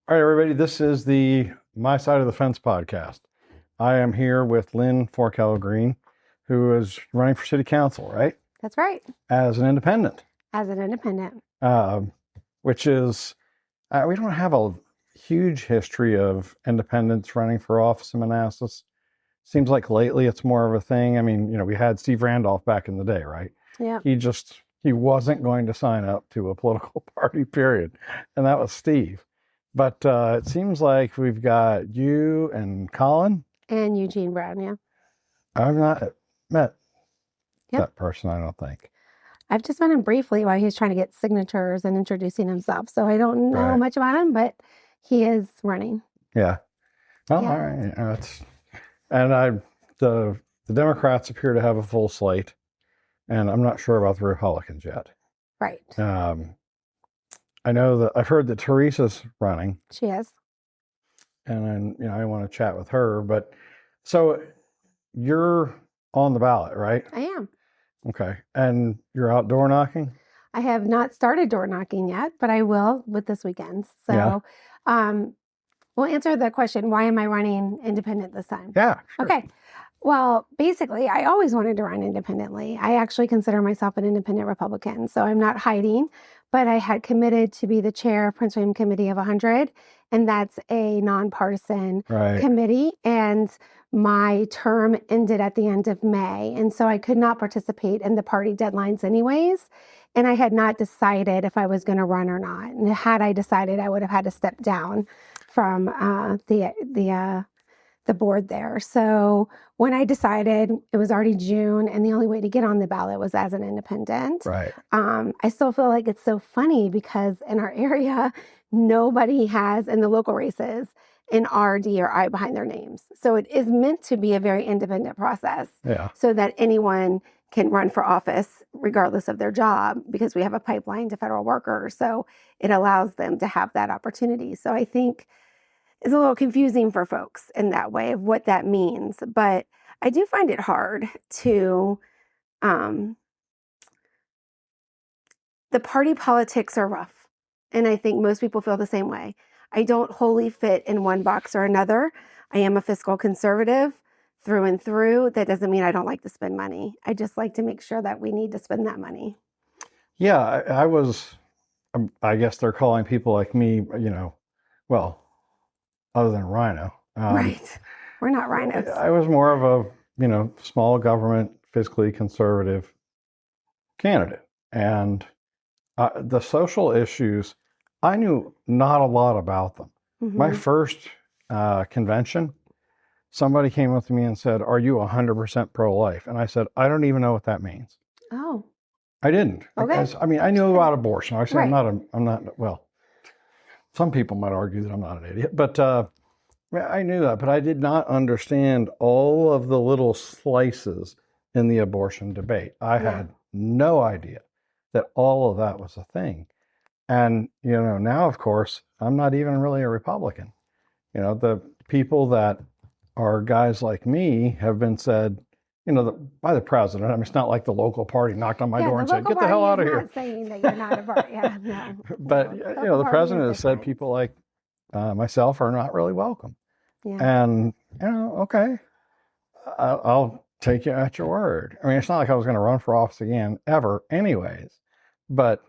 All right, everybody, this is the My Side of the Fence podcast. I am here with Lynn Forkell Greene, who is running for City Council, right? That's right. As an independent. Which is, we don't have a huge history of independents running for office in Manassas. Seems like lately it's more of a thing. I mean, we had Steve Randolph back in the day, right? Yeah. He wasn't going to sign up to a political party, period. And that was Steve. But it seems like we've got you and Colin. And Eugene Brown, yeah. I've not met that person, I don't think. I've just met him briefly while he was trying to get signatures and introducing himself. So I don't know much about him, but he is running. Yeah. Well, all right. The Democrats appear to have a full slate, and I'm not sure about the Republicans yet. Right. I know that I've heard that Teresa's running. She is. And then, I want to chat with her. But so you're on the ballot, right? I am. Okay. And you're out door knocking? I have not started door knocking yet, but I will with this weekend. So we'll answer the question, why am I running independent this time? Yeah. Sure. Okay. Well, basically, I always wanted to run independently. I actually consider myself an independent Republican, so I'm not hiding, but I had committed to be the chair of Prince William Committee of 100, and that's a nonpartisan committee, and my term ended at the end of May, and so I could not participate in the party deadlines anyways, and I had not decided if I was going to run or not. And had I decided, I would have had to step down from the board there. So when I decided, it was already June, and the only way to get on the ballot was as an independent. Right. I still feel like it's so funny because in our area, nobody has, in the local races, an R, D, or I behind their names. So it is meant to be a very independent process so that anyone can run for office regardless of their job, because we have a pipeline to federal workers. So it allows them to have that opportunity. So I think it's a little confusing for folks in that way of what that means. But I do find it hard to, the party politics are rough. And I think most people feel the same way. I don't wholly fit in one box or another. I am a fiscal conservative through and through. That doesn't mean I don't like to spend money. I just like to make sure that we need to spend that money. Yeah, I guess they're calling people like me, other than Rhino. Right. We're not rhinos. I was more of a, small government, fiscally conservative candidate. And the social issues, I knew not a lot about them. Mm-hmm. My first convention, somebody came up to me and said, "Are you 100% pro-life?" And I said, "I don't even know what that means." Oh. I didn't. Okay. I knew about abortion. I said, I'm not, well, some people might argue that I'm not an idiot, but I knew that, but I did not understand all of the little slices in the abortion debate. I had no idea that all of that was a thing. And, now, of course, I'm not even really a Republican. The people that are guys like me have been said, by the president. I mean, it's not like the local party knocked on my door and said, "Get the hell out of here." Not saying that you're not a party. No. But, the president has said people like myself are not really welcome. Yeah. And, okay, I'll take you at your word. I mean, it's not like I was going to run for office again, ever, anyways. But,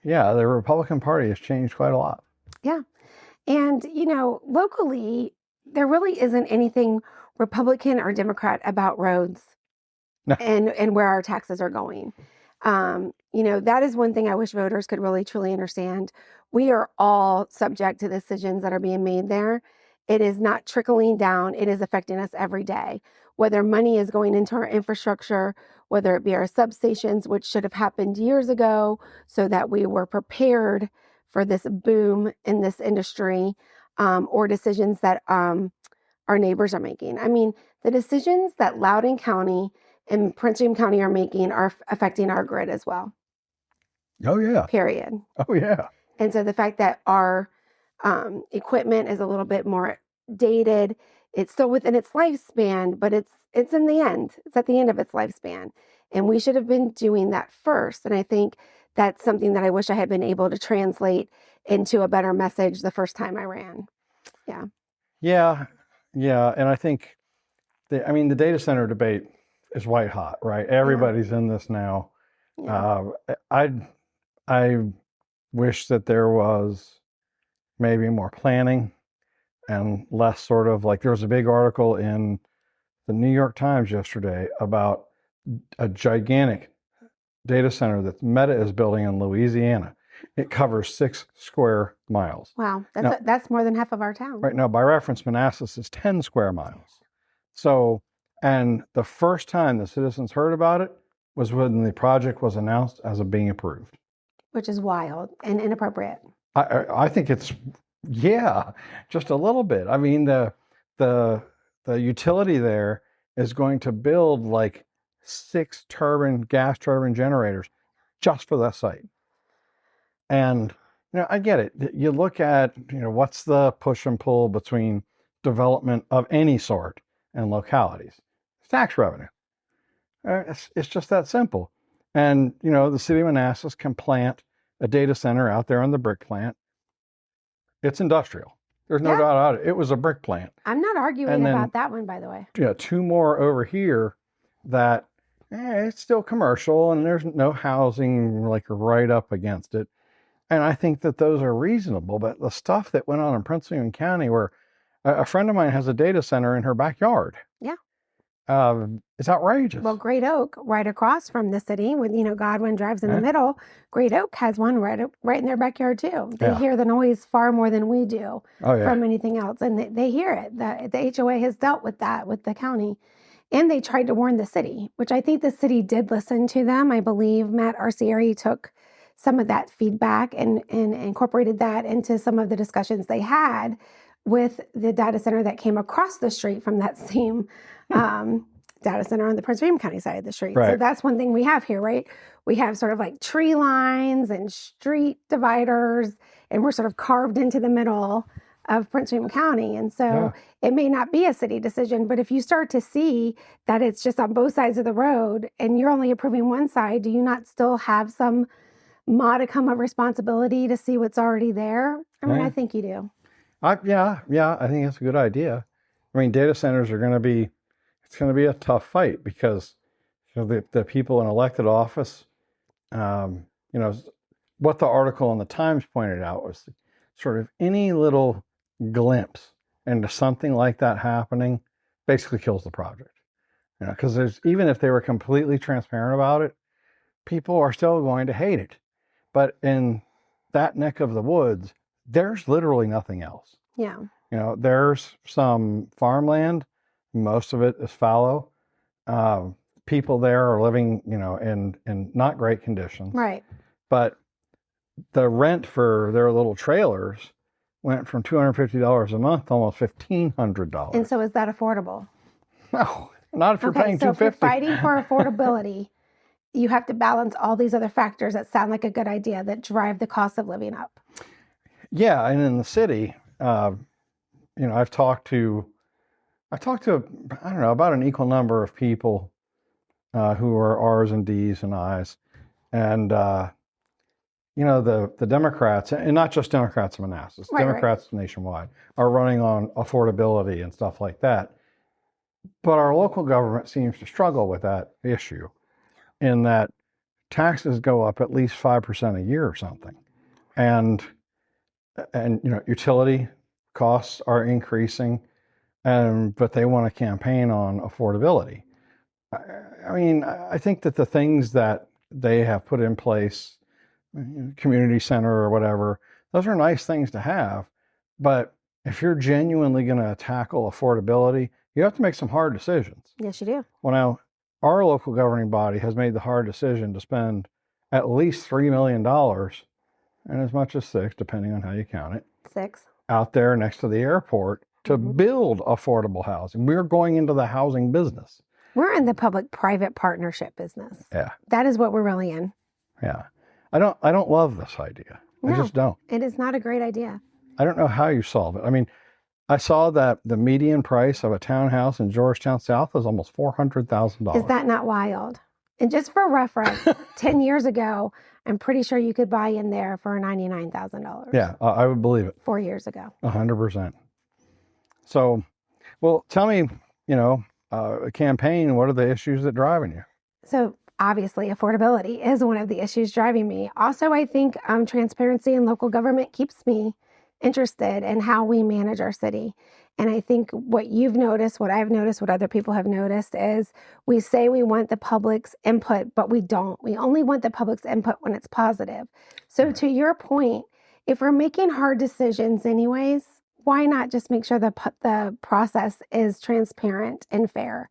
yeah, the Republican Party has changed quite a lot. Yeah. And, locally, there really isn't anything Republican or Democrat about roads and where our taxes are going. That is one thing I wish voters could really, truly understand. We are all subject to decisions that are being made there. It is not trickling down. It is affecting us every day, whether money is going into our infrastructure, whether it be our substations, which should have happened years ago so that we were prepared for this boom in this industry, or decisions that our neighbors are making. I mean, the decisions that Loudoun County and Prince William County are making are affecting our grid as well. Oh, yeah. Period. Oh, yeah. And so the fact that our equipment is a little bit more dated, it's still within its lifespan, but it's in the end. It's at the end of its lifespan. And we should have been doing that first. And I think that's something that I wish I had been able to translate into a better message the first time I ran. Yeah. Yeah. Yeah. And I think the data center debate is white hot, right? Everybody's in this now. Yeah. I wish that there was maybe more planning and less sort of like, there was a big article in the New York Times yesterday about a gigantic data center that Meta is building in Louisiana. It covers 6 square miles. Wow. Now, That's more than half of our town. right now, by reference, Manassas is 10 square miles. So, and the first time the citizens heard about it was when the project was announced as being approved. Which is wild and inappropriate. I think it's, yeah, just a little bit. I mean, the utility there is going to build like 6 gas turbine generators just for that site. And, I get it. You look at, what's the push and pull between development of any sort and localities? It's tax revenue. It's just that simple. And, the city of Manassas can plant a data center out there on the brick plant. It's industrial. There's no doubt about it. It was a brick plant. I'm not arguing about that one, by the way. 2 more over here that it's still commercial and there's no housing like right up against it. And I think that those are reasonable. But the stuff that went on in Prince William County, where a friend of mine has a data center in her backyard. Yeah. It's outrageous. Well, Great Oak, right across from the city, with Godwin drives in the middle. Great Oak has one right in their backyard too. They hear the noise far more than we do from anything else, and they hear it. The HOA has dealt with that with the county, and they tried to warn the city, which I think the city did listen to them. I believe Matt Arcieri took some of that feedback and incorporated that into some of the discussions they had with the data center that came across the street from that same data center on the Prince William County side of the street. Right. So that's one thing we have here, right? We have sort of like tree lines and street dividers, and we're sort of carved into the middle of Prince William County. And so it may not be a city decision, but if you start to see that it's just on both sides of the road and you're only approving one side, do you not still have some modicum of responsibility to see what's already there? I mean, I think you do. I think that's a good idea. I mean, data centers are going to be, it's going to be a tough fight because the people in elected office, what the article in the Times pointed out was sort of any little glimpse into something like that happening basically kills the project. Because even if they were completely transparent about it, people are still going to hate it. But in that neck of the woods, there's literally nothing else. Yeah. There's some farmland. Most of it is fallow. People there are living, in not great conditions. Right. But the rent for their little trailers went from $250 a month to almost $1,500. And so is that affordable? No, not if you're paying $250. So if you're fighting for affordability, you have to balance all these other factors that sound like a good idea that drive the cost of living up. Yeah, and in the city, I've talked to I don't know, about an equal number of people who are R's and D's and I's, and the Democrats, and not just Democrats in Manassas, Democrats nationwide are running on affordability and stuff like that. But our local government seems to struggle with that issue, in that taxes go up at least 5% a year or something, and utility costs are increasing, but they want to campaign on affordability. I mean, I think that the things that they have put in place, community center or whatever, those are nice things to have. But if you're genuinely going to tackle affordability, you have to make some hard decisions. Yes, you do. Well, now, our local governing body has made the hard decision to spend at least $3 million, and as much as 6, depending on how you count it, 6, out there next to the airport to build affordable housing. We're going into the housing business. We're in the public-private partnership business. Yeah. That is what we're really in. Yeah. I don't love this idea. No, I just don't. It is not a great idea. I don't know how you solve it. I mean, I saw that the median price of a townhouse in Georgetown South is almost $400,000. Is that not wild? And just for reference, 10 years ago, I'm pretty sure you could buy in there for $99,000. Yeah, I would believe it. 4 years ago. 100%. So, well, tell me, a campaign, what are the issues that driving you? So obviously affordability is one of the issues driving me. Also, I think transparency in local government keeps me interested in how we manage our city. And I think what you've noticed, what I've noticed, what other people have noticed is we say we want the public's input, but we don't. We only want the public's input when it's positive. So to your point, if we're making hard decisions anyways, why not just make sure the process is transparent and fair?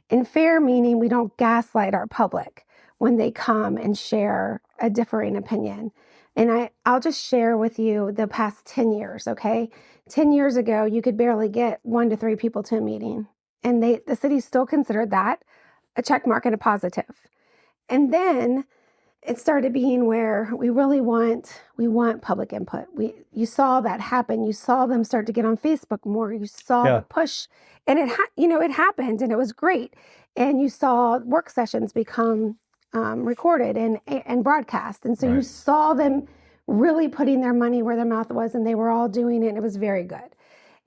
And fair meaning we don't gaslight our public when they come and share a differing opinion. And I'll just share with you the past 10 years, okay? 10 years ago, you could barely get 1 to 3 people to a meeting. And the city still considered that a check mark and a positive. And then it started being where we want public input. You saw that happen. You saw them start to get on Facebook more. You saw the push, and it happened, and it was great. And you saw work sessions become recorded and broadcast, and so you saw them really putting their money where their mouth was, and they were all doing it. And it was very good.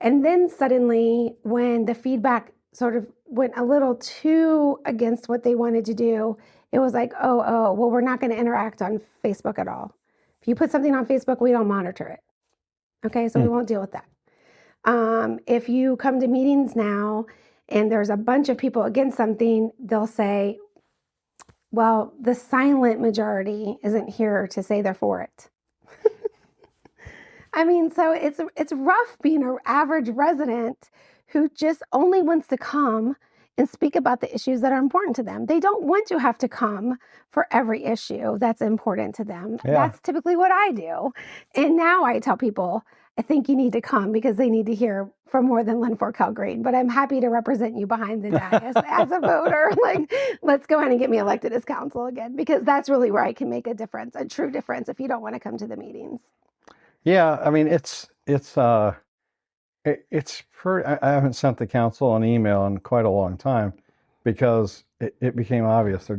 And then suddenly, when the feedback sort of went a little too against what they wanted to do, it was like, well, we're not going to interact on Facebook at all. If you put something on Facebook, we don't monitor it. Okay, so we won't deal with that. If you come to meetings now and there's a bunch of people against something, they'll say, well, the silent majority isn't here to say they're for it. I mean, so it's rough being an average resident who just only wants to come and speak about the issues that are important to them. They don't want to have to come for every issue that's important to them. Yeah. That's typically what I do. And now I tell people, I think you need to come because they need to hear from more than Lynn, Forkell, Greene. But I'm happy to represent you behind the dais as a voter. Like, let's go ahead and get me elected as council again, because that's really where I can make a difference, a true difference, if you don't want to come to the meetings. Yeah, I mean, it's pretty, I haven't sent the council an email in quite a long time because it became obvious I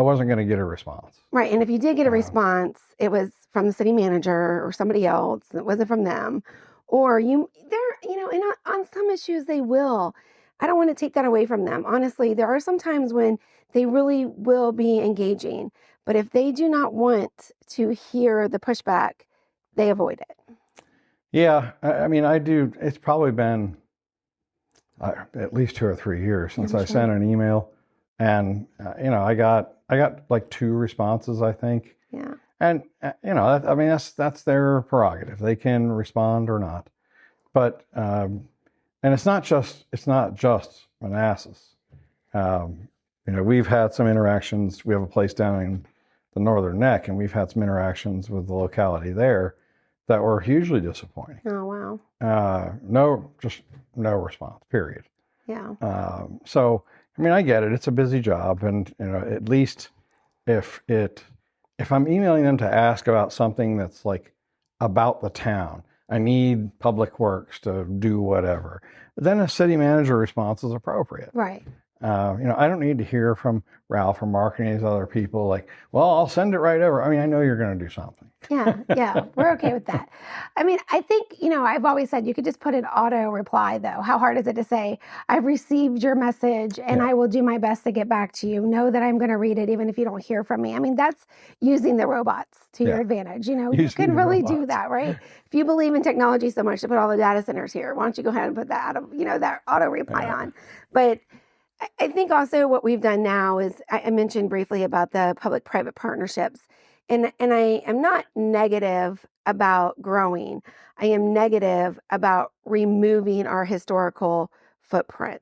wasn't going to get a response. Right. And if you did get a response, it was from the city manager or somebody else. It wasn't from them. Or and on some issues they will. I don't want to take that away from them. Honestly, there are some times when they really will be engaging. But if they do not want to hear the pushback, they avoid it. Yeah, I mean, I do. It's probably been at least 2 or 3 years since I sent an email, and I got like 2 responses, I think. Yeah. And I mean, that's their prerogative. They can respond or not. But and it's not just Manassas. We've had some interactions. We have a place down in the Northern Neck, and we've had some interactions with the locality there that were hugely disappointing. Oh, wow. No response, period. Yeah. So, I mean, I get it. It's a busy job. And, at least if I'm emailing them to ask about something that's like about the town, I need Public Works to do whatever, then a city manager response is appropriate. Right. I don't need to hear from Ralph or Mark or any of these other people like, well, I'll send it right over. I mean, I know you're going to do something. Yeah, we're okay with that. I mean, I think, I've always said you could just put an auto reply, though. How hard is it to say, I've received your message and I will do my best to get back to you. Know that I'm going to read it even if you don't hear from me. I mean, that's using the robots to your advantage. You can really do that, right? If you believe in technology so much to put all the data centers here, why don't you go ahead and put that that auto reply on? But I think also what we've done now is I mentioned briefly about the public-private partnerships, and I am not negative about growing. I am negative about removing our historical footprint.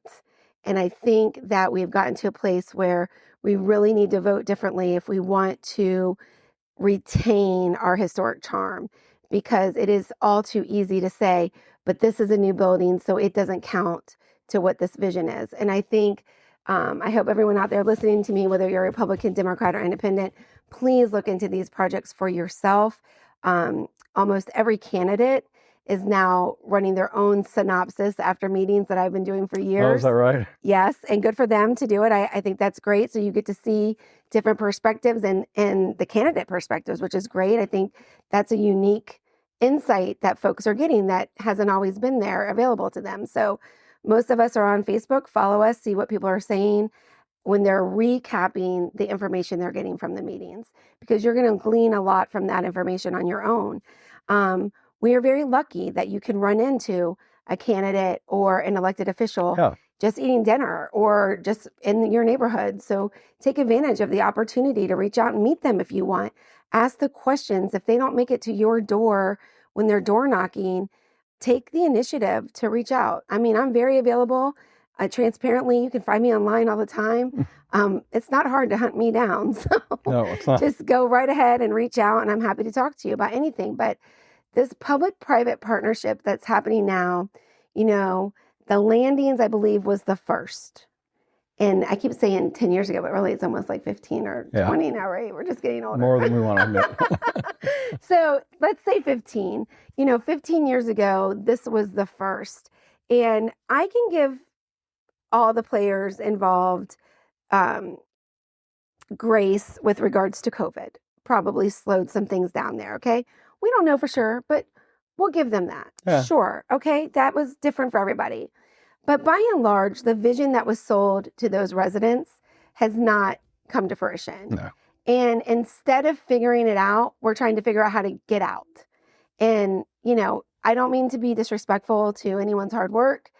And I think that we've gotten to a place where we really need to vote differently if we want to retain our historic charm, because it is all too easy to say, but this is a new building, so it doesn't count to what this vision is. And I think, I hope everyone out there listening to me, whether you're a Republican, Democrat, or Independent, please look into these projects for yourself. Almost every candidate is now running their own synopsis after meetings that I've been doing for Oh, years. is that right? Yes, and good for them to do it. I think that's great. So you get to see different perspectives and the candidate perspectives, which is great. I think that's a unique insight that folks are getting that hasn't always been there available to them. So most of us are on Facebook, follow us, see what people are saying when they're recapping the information they're getting from the meetings, because you're going to glean a lot from that information on your own. We are very lucky that you can run into a candidate or an elected official just eating dinner or just in your neighborhood. So take advantage of the opportunity to reach out and meet them if you want. Ask the questions. If they don't make it to your door when they're door knocking, take the initiative to reach out. I mean, I'm very available. Transparently, you can find me online all the time. It's not hard to hunt me down. So No, it's not. Just go right ahead and reach out, and I'm happy to talk to you about anything. But this public-private partnership that's happening now, the landings, I believe, was the first. And I keep saying 10 years ago, but really it's almost like 15 or 20 now, right? We're just getting older. More than we want to admit. So let's say 15. 15 years ago, this was the first. And I can give all the players involved grace with regards to COVID. Probably slowed some things down there, okay? We don't know for sure, but we'll give them that. Yeah. Sure, okay? That was different for everybody. But by and large, the vision that was sold to those residents has not come to fruition. No. And instead of figuring it out, we're trying to figure out how to get out. And, I don't mean to be disrespectful to anyone's hard work,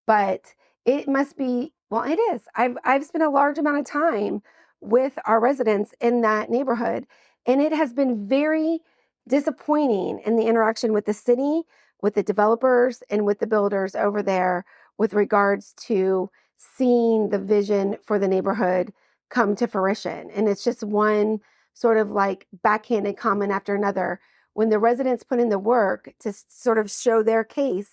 but it must be, well, it is. I've spent a large amount of time with our residents in that neighborhood, and it has been very disappointing in the interaction with the city, with the developers, and with the builders over there with regards to seeing the vision for the neighborhood come to fruition. And it's just one sort of like backhanded comment after another. When the residents put in the work to sort of show their case,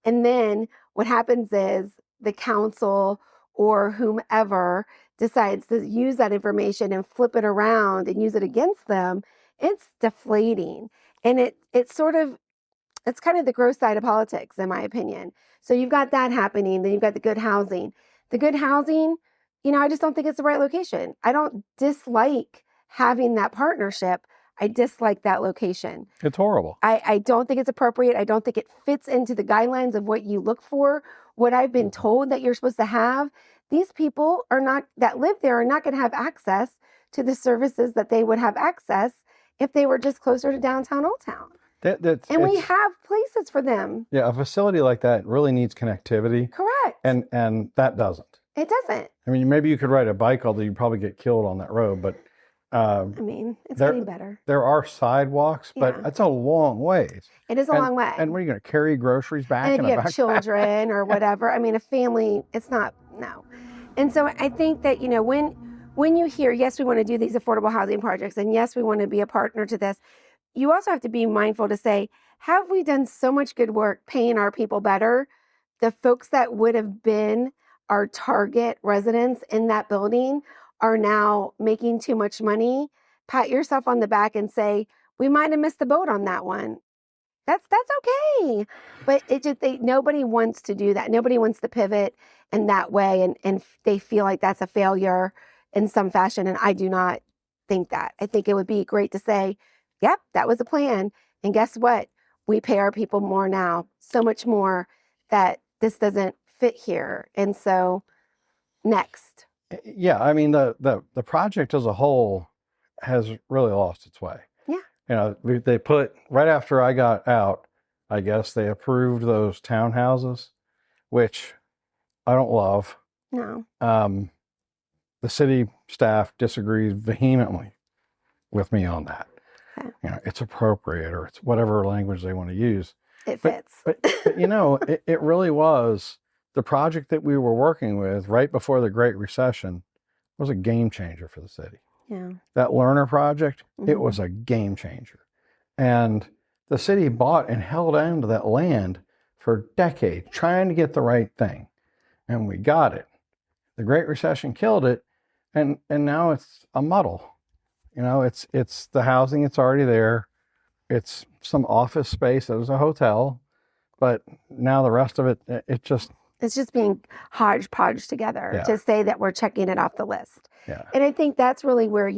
and then what happens is the council or whomever decides to use that information and flip it around and use it against them, it's deflating. And it's kind of the gross side of politics, in my opinion. So you've got that happening. Then you've got the good housing. The good housing, I just don't think it's the right location. I don't dislike having that partnership. I dislike that location. It's horrible. I don't think it's appropriate. I don't think it fits into the guidelines of what you look for, what I've been told that you're supposed to have. These people that live there are not going to have access to the services that they would have access if they were just closer to downtown Old Town. And we have places for them. Yeah, a facility like that really needs connectivity. Correct. And that doesn't. It doesn't. I mean, maybe you could ride a bike, although you'd probably get killed on that road. But it's getting better. There are sidewalks, but it's a long ways. It is a long way. And what are you going to carry groceries back? And if you have children or whatever. I mean, a family, it's not, no. And so I think that, when you hear, yes, we want to do these affordable housing projects, and yes, we want to be a partner to this, you also have to be mindful to say, have we done so much good work paying our people better? The folks that would have been our target residents in that building are now making too much money. Pat yourself on the back and say, we might have missed the boat on that one. That's okay. But nobody wants to do that. Nobody wants to pivot in that way. And they feel like that's a failure in some fashion. And I do not think that. I think it would be great to say, yep, that was a plan. And guess what? We pay our people more now, so much more, that this doesn't fit here. And so next. Yeah, I mean, the project as a whole has really lost its way. Yeah. They put, right after I got out, I guess they approved those townhouses, which I don't love. No. The city staff disagrees vehemently with me on that. Okay. It's appropriate, or it's whatever language they want to use. It fits. But it really was the project that we were working with right before the Great Recession was a game changer for the city. Yeah. That learner project, it was a game changer. And the city bought and held on to that land for decades, trying to get the right thing. And we got it. The Great Recession killed it. And now it's a muddle. It's the housing, it's already there. It's some office space that was a hotel. But now the rest of it, it just, it's just being hodgepodge together Yeah. to say that we're checking it off the list. yeah. And I think that's really where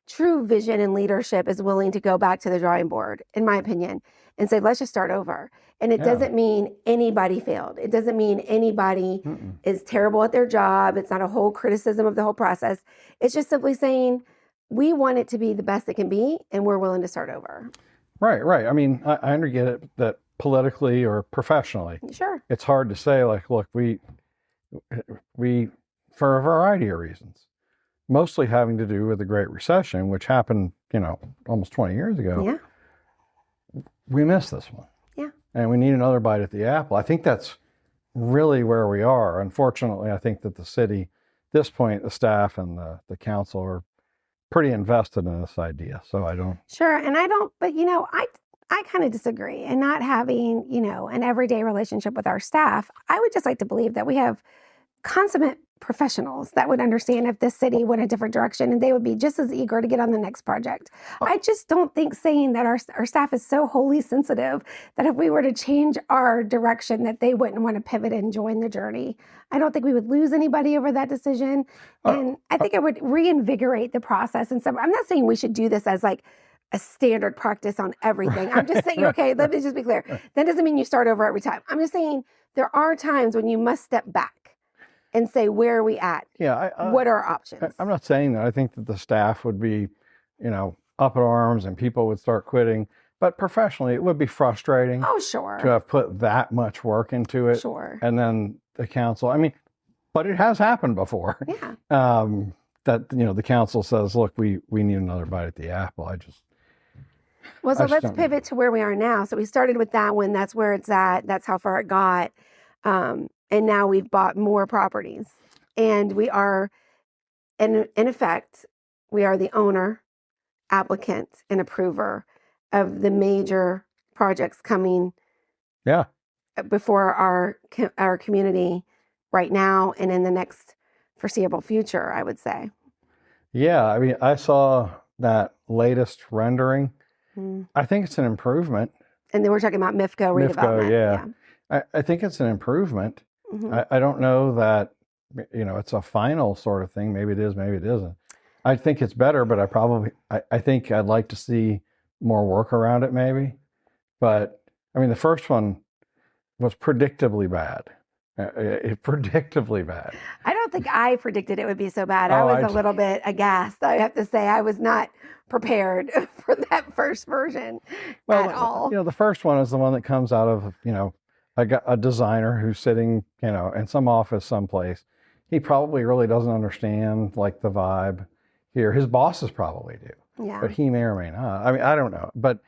true vision and leadership is willing to go back to the drawing board, in my opinion, and say, let's just start over. And it Yeah. doesn't mean anybody failed. It doesn't mean anybody is terrible at their job. It's not a whole criticism of the whole process. It's just simply saying, we want it to be the best it can be, and we're willing to start over. Right. I mean, I get it that politically or professionally, Sure. it's hard to say, like, look, we, for a variety of reasons, mostly having to do with the Great Recession, which happened, almost 20 years ago. Yeah. We missed this one. Yeah. And we need another bite at the apple. I think that's really where we are. Unfortunately, I think that the city, at this point, the staff and the council are pretty invested in this idea. So I don't. Sure. And I don't, but I kind of disagree. And not having, an everyday relationship with our staff, I would just like to believe that we have consummate professionals that would understand if this city went a different direction, and they would be just as eager to get on the next project. I just don't think saying that our staff is so wholly sensitive that if we were to change our direction, that they wouldn't want to pivot and join the journey. I don't think we would lose anybody over that decision. And I think it would reinvigorate the process. And so I'm not saying we should do this as like a standard practice on everything. I'm just saying, okay, let me just be clear. That doesn't mean you start over every time. I'm just saying there are times when you must step back and say, where are we at? Yeah. What are our options? I'm not saying that. I think that the staff would be, up in arms and people would start quitting. But professionally, it would be frustrating Oh, sure. to have put that much work into it. Sure. And then the council, but it has happened before. Yeah. That, the council says, look, we need another bite at the apple. Well, so I just let's don't pivot to where we are now. So we started with that one. That's where it's at. That's how far it got. And now we've bought more properties. And we are, in effect, we are the owner, applicant, and approver of the major projects coming Yeah. before our community right now and in the next foreseeable future, I would say. Yeah. I saw that latest rendering. I think it's an improvement. And then we're talking about MIFCO redevelopment. Yeah. I think it's an improvement. Mhm. I don't know that, it's a final sort of thing. Maybe it is, maybe it isn't. I think it's better, but I think I'd like to see more work around it maybe. But the first one was predictably bad. Predictably bad. I don't think I predicted it would be so bad. Oh, I was a little bit aghast. I have to say, I was not prepared for that first version at all. The first one is the one that comes out of, a designer who's sitting, in some office someplace. He probably really doesn't understand like the vibe here. His bosses probably do, Yeah. but he may or may not. I don't know. But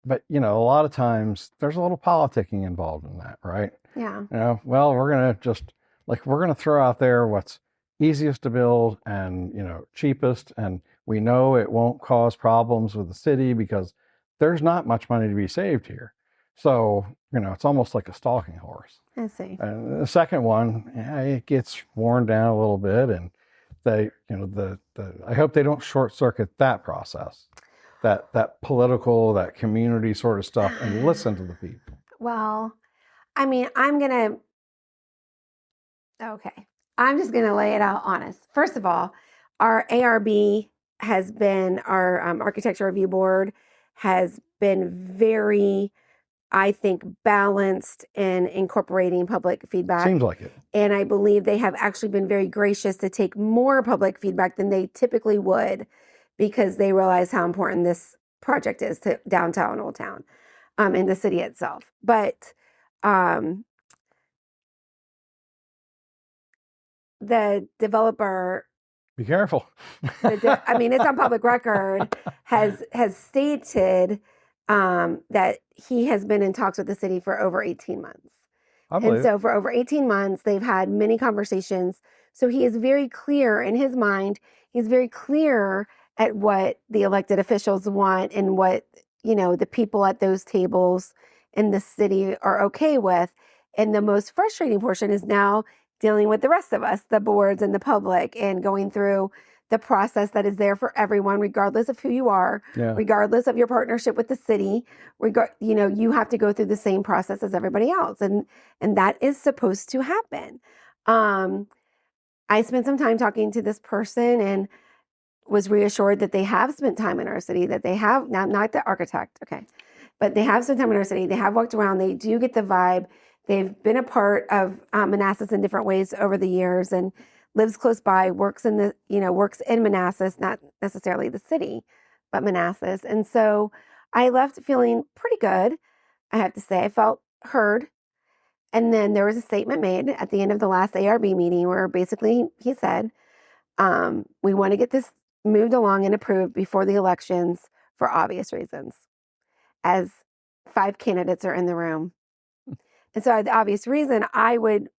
a lot of times there's a little politicking involved in that, right? Yeah. Well, we're going to throw out there what's easiest to build and, cheapest. And we know it won't cause problems with the city because there's not much money to be saved here. So, it's almost like a stalking horse. I see. And the second one, it gets worn down a little bit. And they, I hope they don't short circuit that process, that political, that community sort of stuff, and listen to the people. Well, I'm just going to lay it out honest. First of all, our ARB has been, our Architecture Review Board has been very, I think, balanced in incorporating public feedback. Seems like it. And I believe they have actually been very gracious to take more public feedback than they typically would, because they realize how important this project is to downtown Old Town, in the city itself. But the developer, be careful. it's on public record, has stated that he has been in talks with the city for over 18 months. And so for over 18 months, they've had many conversations. So he is very clear in his mind. He's very clear at what the elected officials want and what, the people at those tables in the city are okay with. And the most frustrating portion is now dealing with the rest of us, the boards and the public, and going through the process that is there for everyone, regardless of who you are, regardless of your partnership with the city. You have to go through the same process as everybody else, and that is supposed to happen. I spent some time talking to this person and was reassured that they have spent time in our city, that they have, not the architect, okay, but they have spent time in our city. They have walked around. They do get the vibe. They've been a part of Manassas in different ways over the years, and lives close by, works in Manassas, not necessarily the city, but Manassas. And so I left feeling pretty good. I have to say, I felt heard. And then there was a statement made at the end of the last ARB meeting where basically he said, we want to get this moved along and approved before the elections for obvious reasons, as 5 candidates are in the room. And so the obvious reason I would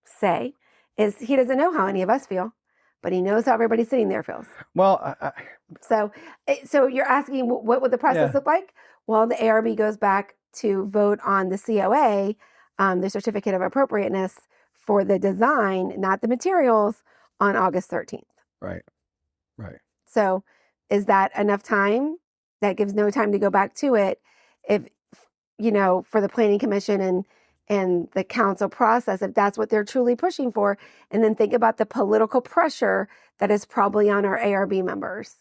say is he doesn't know how any of us feel, but he knows how everybody sitting there feels. Well, So you're asking what would the process look like? Well, the ARB goes back to vote on the COA, the certificate of appropriateness for the design, not the materials, on August 13th. Right. So is that enough time? That gives no time to go back to it. If, for the planning commission and the council process, if that's what they're truly pushing for, and then think about the political pressure that is probably on our ARB members.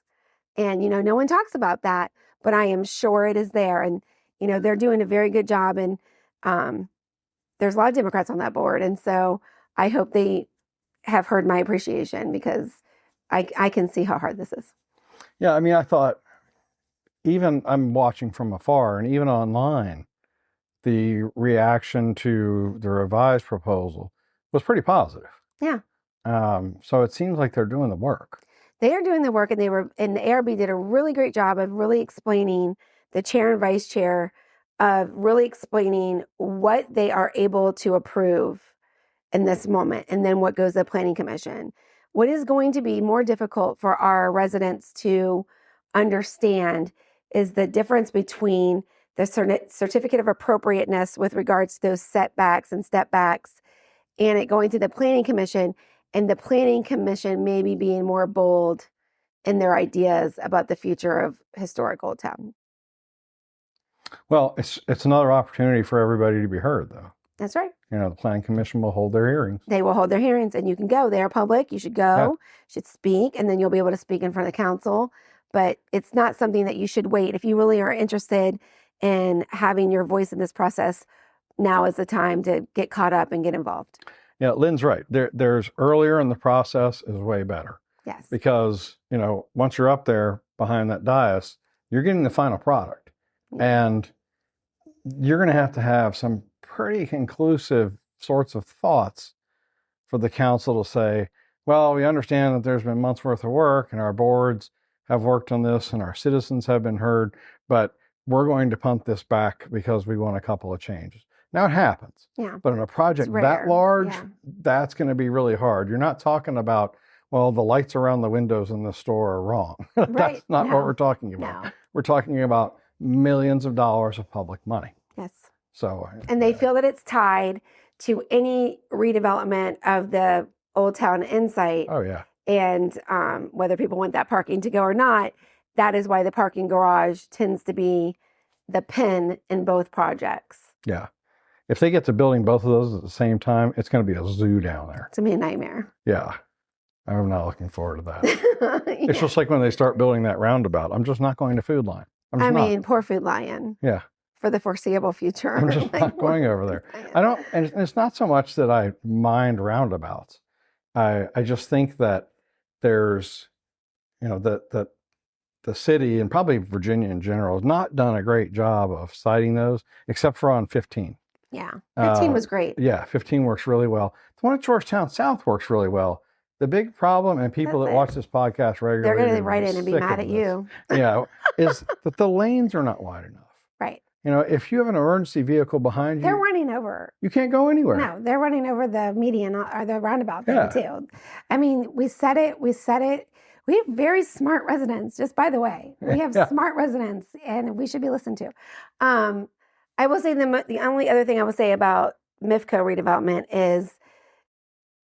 And, no one talks about that, but I am sure it is there. And, they're doing a very good job. And there's a lot of Democrats on that board. And so I hope they have heard my appreciation, because I can see how hard this is. Yeah, I mean, I thought, even I'm watching from afar, and even online, the reaction to the revised proposal was pretty positive. Yeah. So it seems like they're doing the work. They are doing the work, and the ARB did a really great job of really explaining, the chair and vice chair, of really explaining what they are able to approve in this moment, and then what goes to the planning commission. What is going to be more difficult for our residents to understand is the difference between the certificate of appropriateness with regards to those setbacks and step backs, and it going to the planning commission, and the planning commission maybe being more bold in their ideas about the future of historic Old Town. Well, it's another opportunity for everybody to be heard, though. That's right. The planning commission will hold their hearings. They will hold their hearings, and you can go. They are public. You should go, should speak, and then you'll be able to speak in front of the council. But it's not something that you should wait. If you really are interested in having your voice in this process, now is the time to get caught up and get involved. Yeah, Lynn's right. There's earlier in the process is way better. Yes. Because, once you're up there behind that dais, you're getting the final product. Yeah. And you're going to have some pretty conclusive sorts of thoughts for the council to say, well, we understand that there's been months worth of work, and our boards have worked on this, and our citizens have been heard, but we're going to punt this back because we want a couple of changes. Now, it happens. Yeah. But in a project that large, that's going to be really hard. You're not talking about, well, the lights around the windows in the store are wrong. Right. That's not what we're talking about. No. We're talking about millions of dollars of public money. Yes. So, and they feel that it's tied to any redevelopment of the Old Town Insight. Oh, yeah. And whether people want that parking to go or not, that is why the parking garage tends to be the pin in both projects. Yeah. If they get to building both of those at the same time, it's going to be a zoo down there. It's going to be a nightmare. Yeah. I'm not looking forward to that. It's just like when they start building that roundabout. I'm just not going to Food Line. Poor Food Lion. Yeah. For the foreseeable future. I'm just not going over there. And it's not so much that I mind roundabouts. I just think that there's, that the city, and probably Virginia in general, has not done a great job of citing those, except for on 15. Yeah. 15 was great. Yeah. 15 works really well. The one at Georgetown South works really well. The big problem, and people that watch this podcast regularly, they're going to write in and be mad at you. Yeah. Is that the lanes are not wide enough. Right. If you have an emergency vehicle behind you, they're running over. You can't go anywhere. No, they're running over the median or the roundabout thing too. I mean, we said it. We have very smart residents, just by the way. We have smart residents, and we should be listened to. I will say the only other thing I will say about MIFCO redevelopment is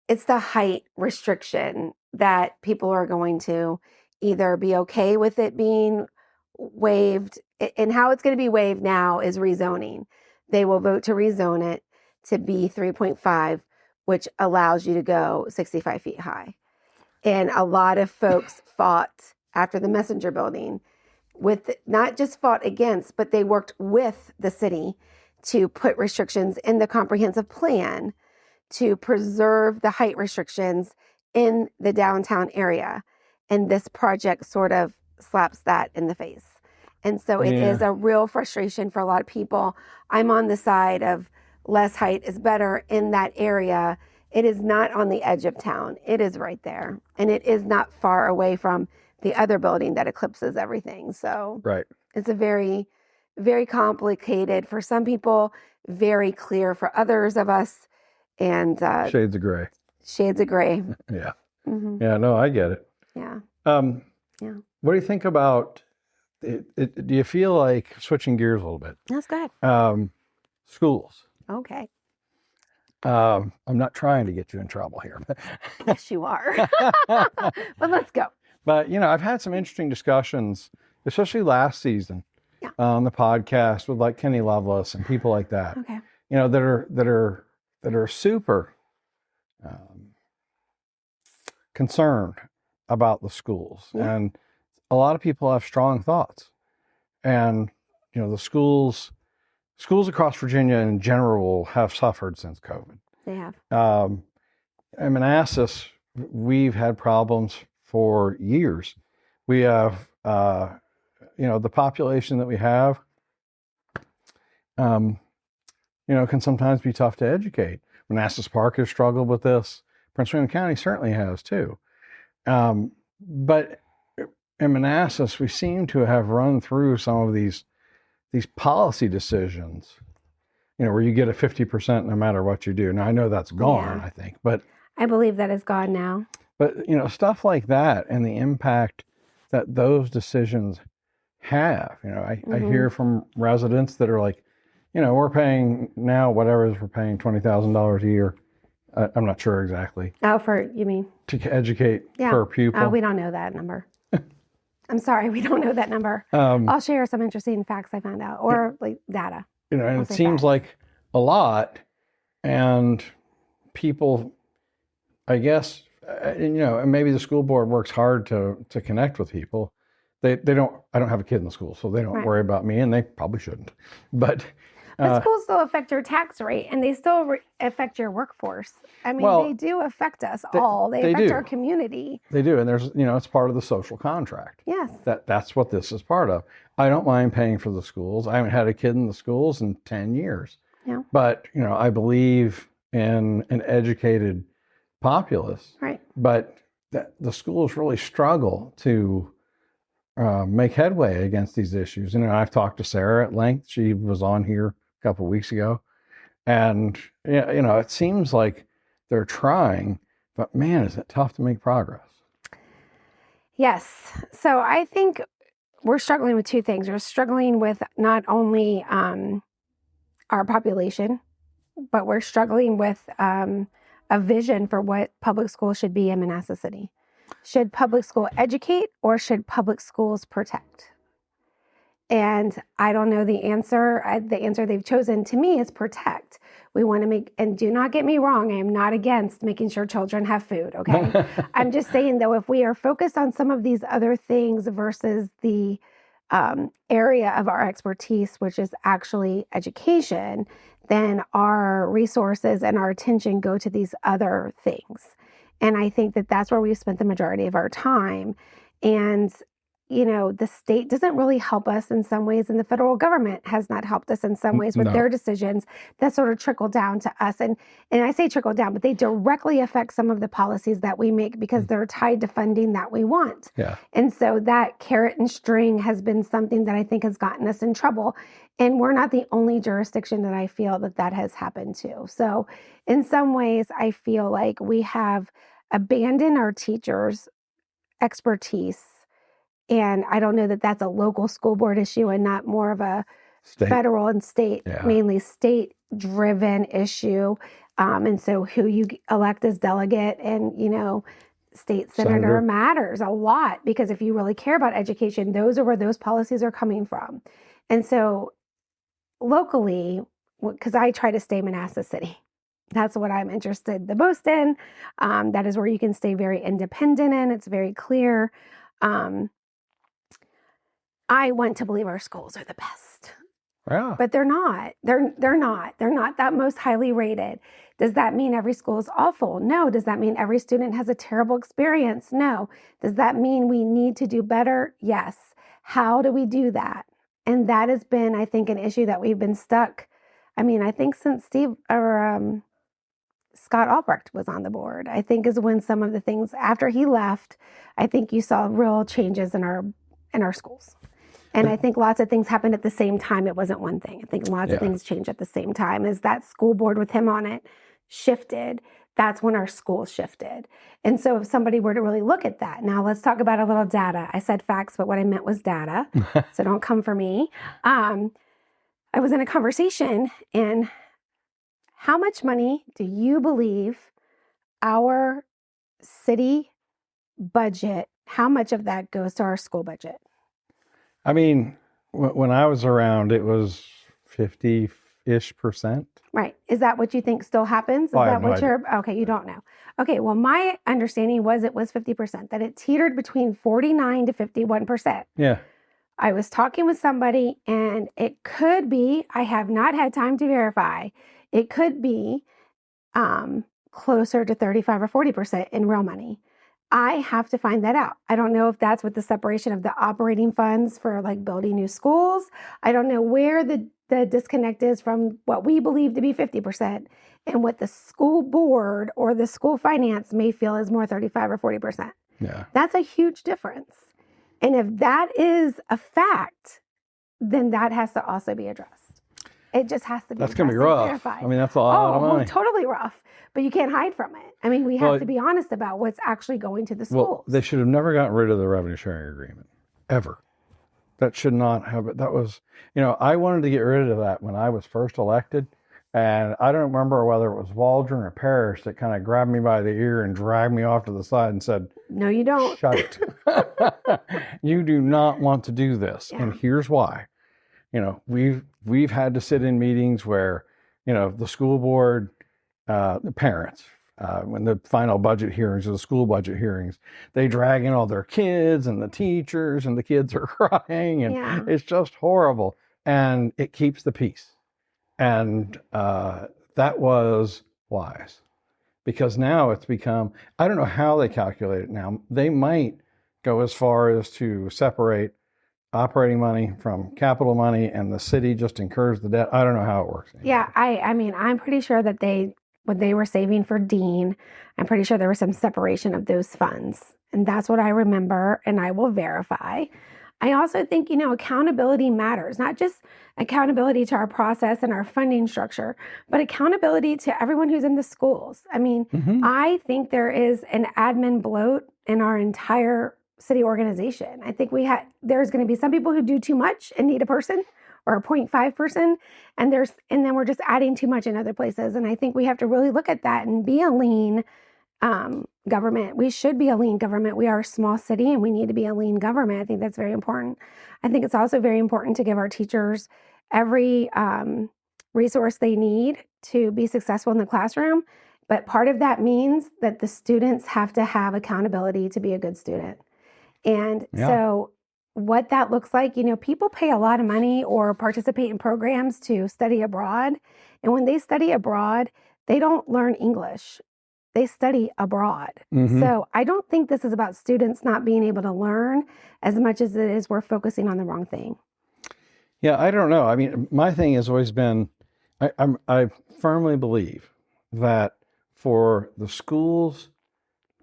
it's the height restriction that people are going to either be okay with it being waived, and how it's going to be waived now is rezoning. They will vote to rezone it to be 3.5, which allows you to go 65 feet high. And a lot of folks fought after the Messenger building with, not just fought against, but they worked with the city to put restrictions in the comprehensive plan to preserve the height restrictions in the downtown area. And this project sort of slaps that in the face. And so it is a real frustration for a lot of people. I'm on the side of less height is better in that area. It is not on the edge of town. It is right there. And it is not far away from the other building that eclipses everything. So it's a very, very complicated for some people, very clear for others of us. And shades of gray. Shades of gray. Yeah. Mm-hmm. Yeah, no, I get it. Yeah. What do you think about it? Do you feel like, switching gears a little bit? That's good. Schools. Okay. I'm not trying to get you in trouble here. Yes, you are. But let's go. But, I've had some interesting discussions, especially last season on the podcast with like Kenny Lovelace and people like that, okay. That are super concerned about the schools. Yeah. And a lot of people have strong thoughts. And, the schools across Virginia in general have suffered since COVID. They have. In Manassas, we've had problems for years. We have, the population that we have, can sometimes be tough to educate. Manassas Park has struggled with this. Prince William County certainly has too. But in Manassas, we seem to have run through some of these policy decisions, where you get a 50% no matter what you do. Now, I know that's gone, I think, but I believe that is gone now. But, stuff like that and the impact that those decisions have, I hear from residents that are like, we're paying now, whatever it is, we're paying $20,000 a year. I'm not sure exactly. Oh, you mean? To educate per pupil. We don't know that number. I'm sorry, we don't know that number. I'll share some interesting facts I found out, or like data. And it seems like a lot, and people, I guess, and maybe the school board works hard to connect with people. I don't have a kid in the school, so they don't worry about me, and they probably shouldn't. But schools still affect your tax rate, and they still affect your workforce. I mean, they do affect us all. They affect our community. They do, and there's, it's part of the social contract. Yes. That's what this is part of. I don't mind paying for the schools. I haven't had a kid in the schools in 10 years. Yeah. But, I believe in an educated populace. Right. But the schools really struggle to make headway against these issues. I've talked to Sarah at length. She was on here a couple of weeks ago. And, it seems like they're trying, but man, is it tough to make progress. Yes. So I think we're struggling with two things. We're struggling with not only our population, but we're struggling with a vision for what public schools should be in Manassas City. Should public school educate, or should public schools protect? And I don't know the answer. The answer they've chosen to me is protect. We want to make, and do not get me wrong, I am not against making sure children have food, okay? I'm just saying, though, if we are focused on some of these other things versus the area of our expertise, which is actually education, then our resources and our attention go to these other things. And I think that that's where we've spent the majority of our time. And, the state doesn't really help us in some ways, and the federal government has not helped us in some ways with their decisions that sort of trickle down to us. And I say trickle down, but they directly affect some of the policies that we make because they're tied to funding that we want. Yeah. And so that carrot and string has been something that I think has gotten us in trouble. And we're not the only jurisdiction that I feel that has happened to. So in some ways, I feel like we have abandoned our teachers' expertise. And I don't know that that's a local school board issue and not more of a federal and state, mainly state-driven issue. And so who you elect as delegate and, state senator matters a lot, because if you really care about education, those are where those policies are coming from. And so locally, because I try to stay Manassas City, that's what I'm interested the most in. That is where you can stay very independent in. It's very clear. I want to believe our schools are the best. Yeah. But they're not. They're not. They're not that most highly rated. Does that mean every school is awful? No. Does that mean every student has a terrible experience? No. Does that mean we need to do better? Yes. How do we do that? And that has been, I think, an issue that we've been stuck. I mean, I think since Scott Albrecht was on the board, I think is when some of the things after he left, I think you saw real changes in our schools. And I think lots of things happened at the same time. It wasn't one thing. I think lots of things changed at the same time. As that school board with him on it shifted, that's when our schools shifted. And so if somebody were to really look at that, now let's talk about a little data. I said facts, but what I meant was data. So don't come for me. I was in a conversation, and how much money do you believe our city budget, how much of that goes to our school budget? I mean, when I was around, it was 50-ish%. Right. Is that what you think still happens? Is that what okay, you don't know. Okay, well, my understanding was it was 50%, that it teetered between 49 to 51%. Yeah. I was talking with somebody, and it could be, I have not had time to verify, it could be closer to 35 or 40% in real money. I have to find that out. I don't know if that's with the separation of the operating funds for like building new schools. I don't know where the disconnect is from what we believe to be 50% and what the school board or the school finance may feel is more 35 or 40%. Yeah. That's a huge difference. And if that is a fact, then that has to also be addressed. It just has to be. That's going to be rough. I mean, that's a lot of money. Totally rough. But you can't hide from it. I mean, we have to be honest about what's actually going to the schools. Well, they should have never gotten rid of the revenue sharing agreement, ever. That should not have it. That was, I wanted to get rid of that when I was first elected. And I don't remember whether it was Waldron or Parrish that kind of grabbed me by the ear and dragged me off to the side and said, "No, you don't. Shut it. You do not want to do this." Yeah. And here's why. We've had to sit in meetings where, the school board, the parents, when the final budget hearings or the school budget hearings, they drag in all their kids and the teachers, and the kids are crying, and it's just horrible. And it keeps the peace. And that was wise, because now it's become, I don't know how they calculate it now. They might go as far as to separate operating money from capital money, and the city just incurs the debt. I don't know how it works anymore. Yeah, I mean, I'm pretty sure that when they were saving for Dean, I'm pretty sure there was some separation of those funds. And that's what I remember, and I will verify. I also think, accountability matters, not just accountability to our process and our funding structure, but accountability to everyone who's in the schools. I mean, I think there is an admin bloat in our entire city organization. I think there's going to be some people who do too much and need a person or a 0.5 person, and then we're just adding too much in other places. And I think we have to really look at that and be a lean government. We should be a lean government. We are a small city, and we need to be a lean government. I think that's very important. I think it's also very important to give our teachers every resource they need to be successful in the classroom. But part of that means that the students have to have accountability to be a good student. And so what that looks like, people pay a lot of money or participate in programs to study abroad. And when they study abroad, they don't learn English. They study abroad. So I don't think this is about students not being able to learn as much as it is we're focusing on the wrong thing. Yeah, I don't know. I mean, my thing has always been, I firmly believe that for the schools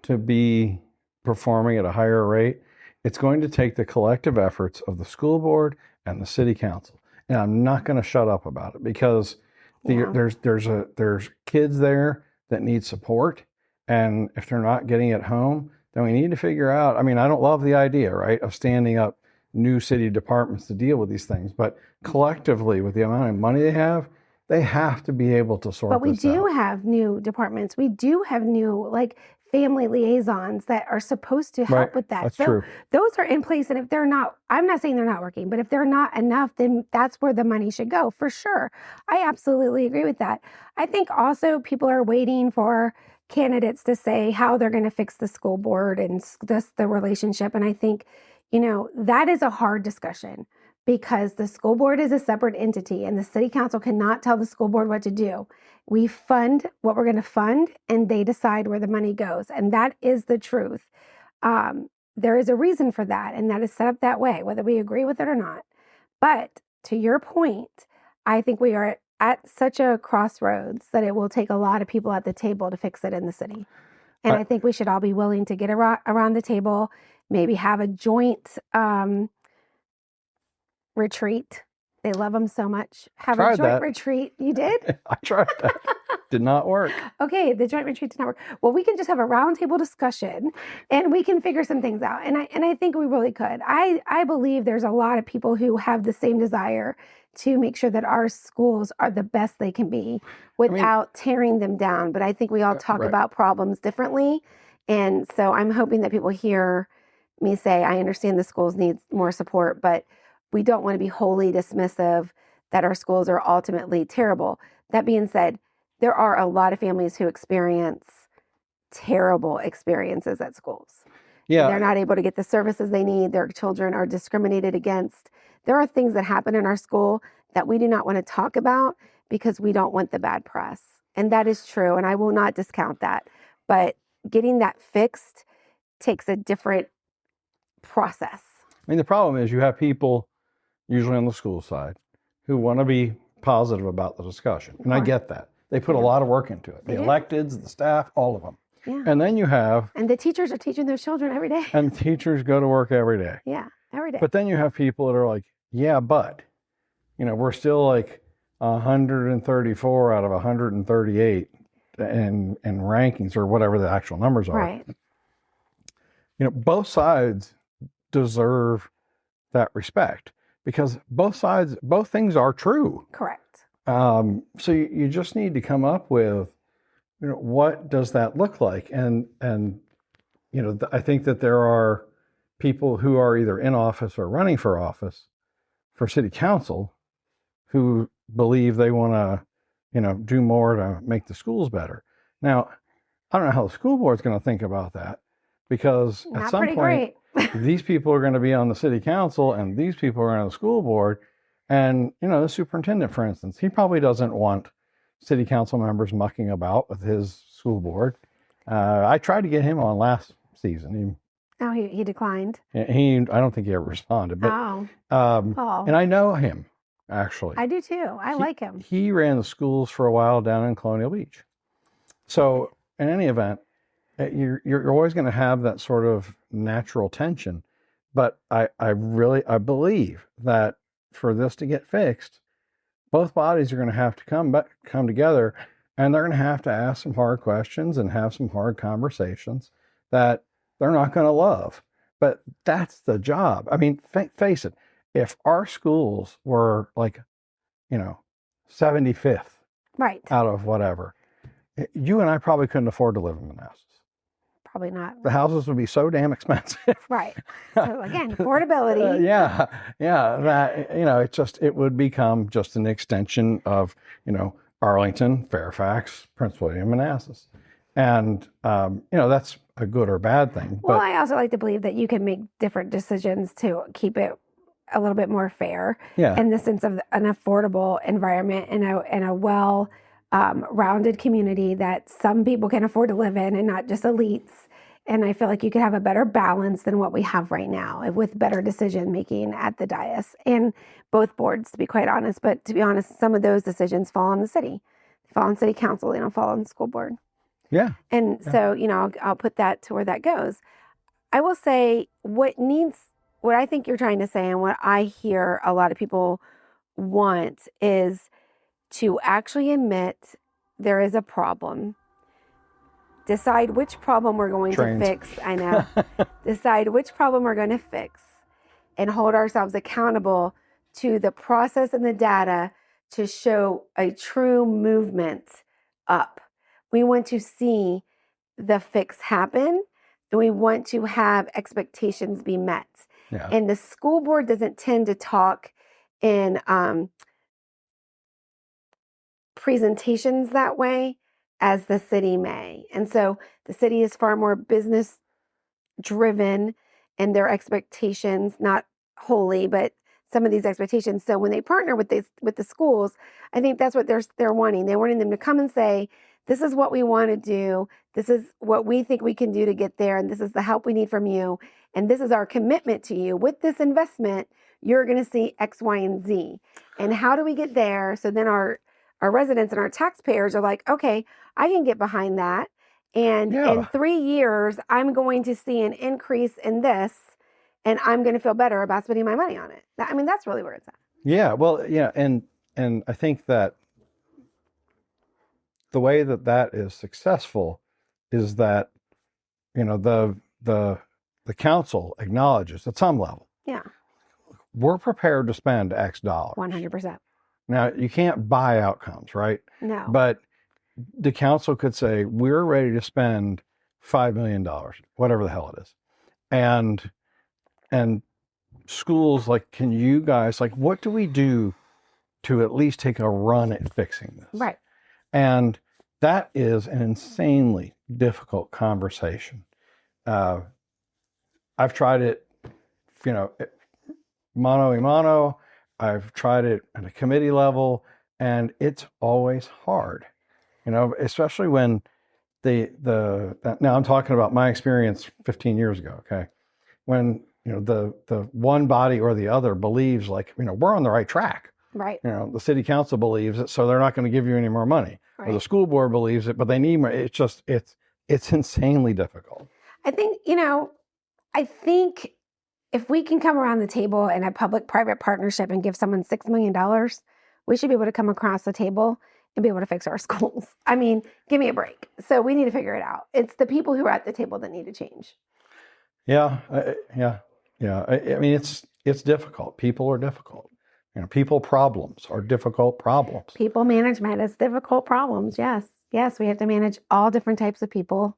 to be performing at a higher rate, it's going to take the collective efforts of the school board and the city council. And I'm not going to shut up about it, because there's kids there that need support. And if they're not getting it home, then we need to figure out, I mean, I don't love the idea, right, of standing up new city departments to deal with these things, but collectively, with the amount of money they have to be able to sort this out. But we do have new departments. We do have new, family liaisons that are supposed to help Right. with that. That's So true. those are in place. And if they're not, I'm not saying they're not working, but if they're not enough, then that's where the money should go for sure. I absolutely agree with that. I think also people are waiting for candidates to say how they're going to fix the school board and just the relationship. And I think, that is a hard discussion because the school board is a separate entity and the city council cannot tell the school board what to do. We fund what we're going to fund and they decide where the money goes. And that is the truth. There is a reason for that, and that is set up that way, whether we agree with it or not. But to your point, I think we are at such a crossroads that it will take a lot of people at the table to fix it in the city. And I think we should all be willing to get around the table, maybe have a joint retreat. They love them so much. Have a joint retreat. You did? I tried that. Did not work. Okay, the joint retreat did not work. Well, we can just have a roundtable discussion and we can figure some things out. And I think we really could. I believe there's a lot of people who have the same desire to make sure that our schools are the best they can be without tearing them down. But I think we all talk about problems differently. And so I'm hoping that people hear me say, I understand the schools need more support, but we don't want to be wholly dismissive that our schools are ultimately terrible. That being said, there are a lot of families who experience terrible experiences at schools. Yeah. They're not able to get the services they need. Their children are discriminated against. There are things that happen in our school that we do not want to talk about because we don't want the bad press. And that is true. And I will not discount that. But getting that fixed takes a different process. I mean, the problem is you have people, usually on the school side, who want to be positive about the discussion. And I get that. They put a lot of work into it. The electeds, the staff, all of them. Yeah. And then you have... And the teachers are teaching their children every day. And teachers go to work every day. Yeah, every day. But then you have people that are like, yeah, but, we're still like 134 out of 138 in rankings or whatever the actual numbers are. Right. Both sides deserve that respect because both things are true. Correct. So you just need to come up with, what does that look like? And I think that there are people who are either in office or running for office for city council who believe they want to, do more to make the schools better. Now, I don't know how the school board's going to think about that because at some point, these people are going to be on the city council and these people are on the school board. And, the superintendent, for instance, he probably doesn't want city council members mucking about with his school board. I tried to get him on last season. He declined. I don't think he ever responded. But, Paul. And I know him, actually. I do too. I like him. He ran the schools for a while down in Colonial Beach. So in any event, you're always going to have that sort of natural tension. But I believe that for this to get fixed, both bodies are going to have to come together, and they're going to have to ask some hard questions and have some hard conversations that they're not going to love. But that's the job. I mean, face it, if our schools were like, 75th out of whatever, you and I probably couldn't afford to live in Manassas. Probably not. The houses would be so damn expensive. Right. So again, affordability. Yeah. That, it would become just an extension of, Arlington, Fairfax, Prince William, Manassas. And, that's a good or bad thing. Well, I also like to believe that you can make different decisions to keep it a little bit more fair in the sense of an affordable environment and a well rounded community that some people can afford to live in and not just elites. And I feel like you could have a better balance than what we have right now with better decision making at the dais and both boards, to be quite honest. But to be honest, some of those decisions fall on the city. They fall on city council. They don't fall on the school board. Yeah. And so, I'll put that to where that goes. I will say what I think you're trying to say and what I hear a lot of people want is to actually admit there is a problem, decide which problem we're going to fix. I know. Decide which problem we're going to fix and hold ourselves accountable to the process and the data to show a true movement up. We want to see the fix happen, and we want to have expectations be met. Yeah. And the school board doesn't tend to talk in presentations that way as the city may. And so the city is far more business driven and their expectations, not wholly, but some of these expectations. So when they partner with the schools, I think that's what they're wanting. They're wanting them to come and say, this is what we want to do. This is what we think we can do to get there. And this is the help we need from you. And this is our commitment to you. With this investment, you're going to see X, Y, and Z. And how do we get there? So then our residents and our taxpayers are like, okay, I can get behind that. And in 3 years, I'm going to see an increase in this, and I'm going to feel better about spending my money on it. I mean, that's really where it's at. Yeah. Well, yeah. And I think that the way that is successful is that, the council acknowledges at some level. Yeah. We're prepared to spend X dollars. 100%. Now, you can't buy outcomes, right? No. But the council could say, we're ready to spend $5 million, whatever the hell it is. And schools, like, can you guys, like, what do we do to at least take a run at fixing this? Right. And that is an insanely difficult conversation. I've tried it, mano a mano. I've tried it at a committee level, and it's always hard, especially when now I'm talking about my experience 15 years ago. Okay. When, the one body or the other believes we're on the right track. Right. The city council believes it, so they're not going to give you any more money. Right. Or the school board believes it, but they need more. It's just, it's insanely difficult. I think if we can come around the table in a public-private partnership and give someone $6 million, we should be able to come across the table and be able to fix our schools. I mean, give me a break. So we need to figure it out. It's the people who are at the table that need to change. Yeah. I mean, it's difficult. People are difficult. People problems are difficult problems. People management is difficult problems. Yes. Yes. We have to manage all different types of people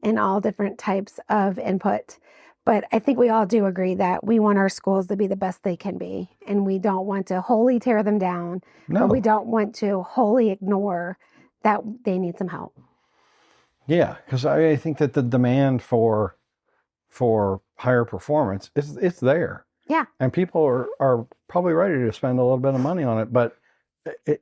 and all different types of input. But I think we all do agree that we want our schools to be the best they can be. And we don't want to wholly tear them down. No. But we don't want to wholly ignore that they need some help. Yeah. Because I think that the demand for higher performance it's there. Yeah. And people are probably ready to spend a little bit of money on it, but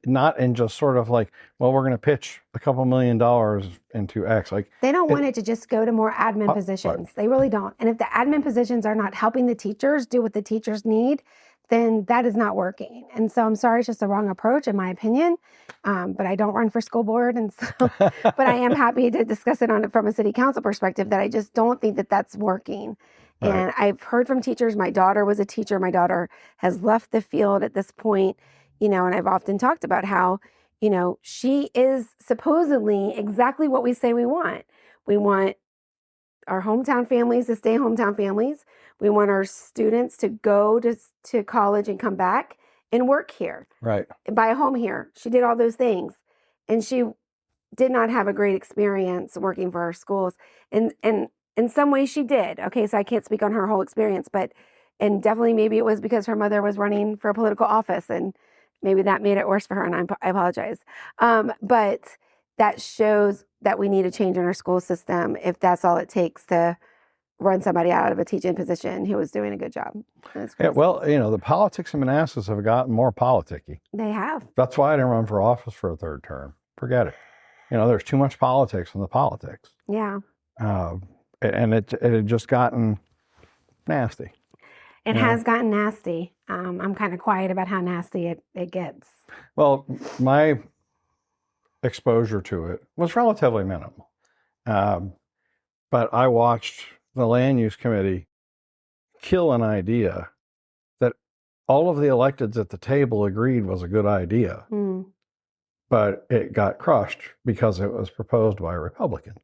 not in just sort of like, well, we're going to pitch a couple $1 million into X. Like, they don't want it to just go to more admin positions. Right. They really don't. And if the admin positions are not helping the teachers do what the teachers need, then that is not working. And so I'm sorry, it's just the wrong approach in my opinion. But I don't run for school board. And so, but I am happy to discuss it from a city council perspective that I just don't think that that's working. Right. And I've heard from teachers. My daughter was a teacher. My daughter has left the field at this point, and I've often talked about how, she is supposedly exactly what we say we want. We want our hometown families to stay hometown families. We want our students to go to college and come back and work here. Right. And buy a home here. She did all those things. And she did not have a great experience working for our schools. And in some ways she did. Okay, so I can't speak on her whole experience, and definitely maybe it was because her mother was running for a political office and maybe that made it worse for her, and I apologize. But that shows that we need a change in our school system if that's all it takes to run somebody out of a teaching position who was doing a good job. Yeah, well, the politics in Manassas have gotten more politicky. They have. That's why I didn't run for office for a third term. Forget it. There's too much politics in the politics. Yeah. And it had just gotten nasty. It has gotten nasty. I'm kind of quiet about how nasty it gets. Well, my exposure to it was relatively minimal. But I watched the land use committee kill an idea that all of the electeds at the table agreed was a good idea. Mm. But it got crushed because it was proposed by a Republican.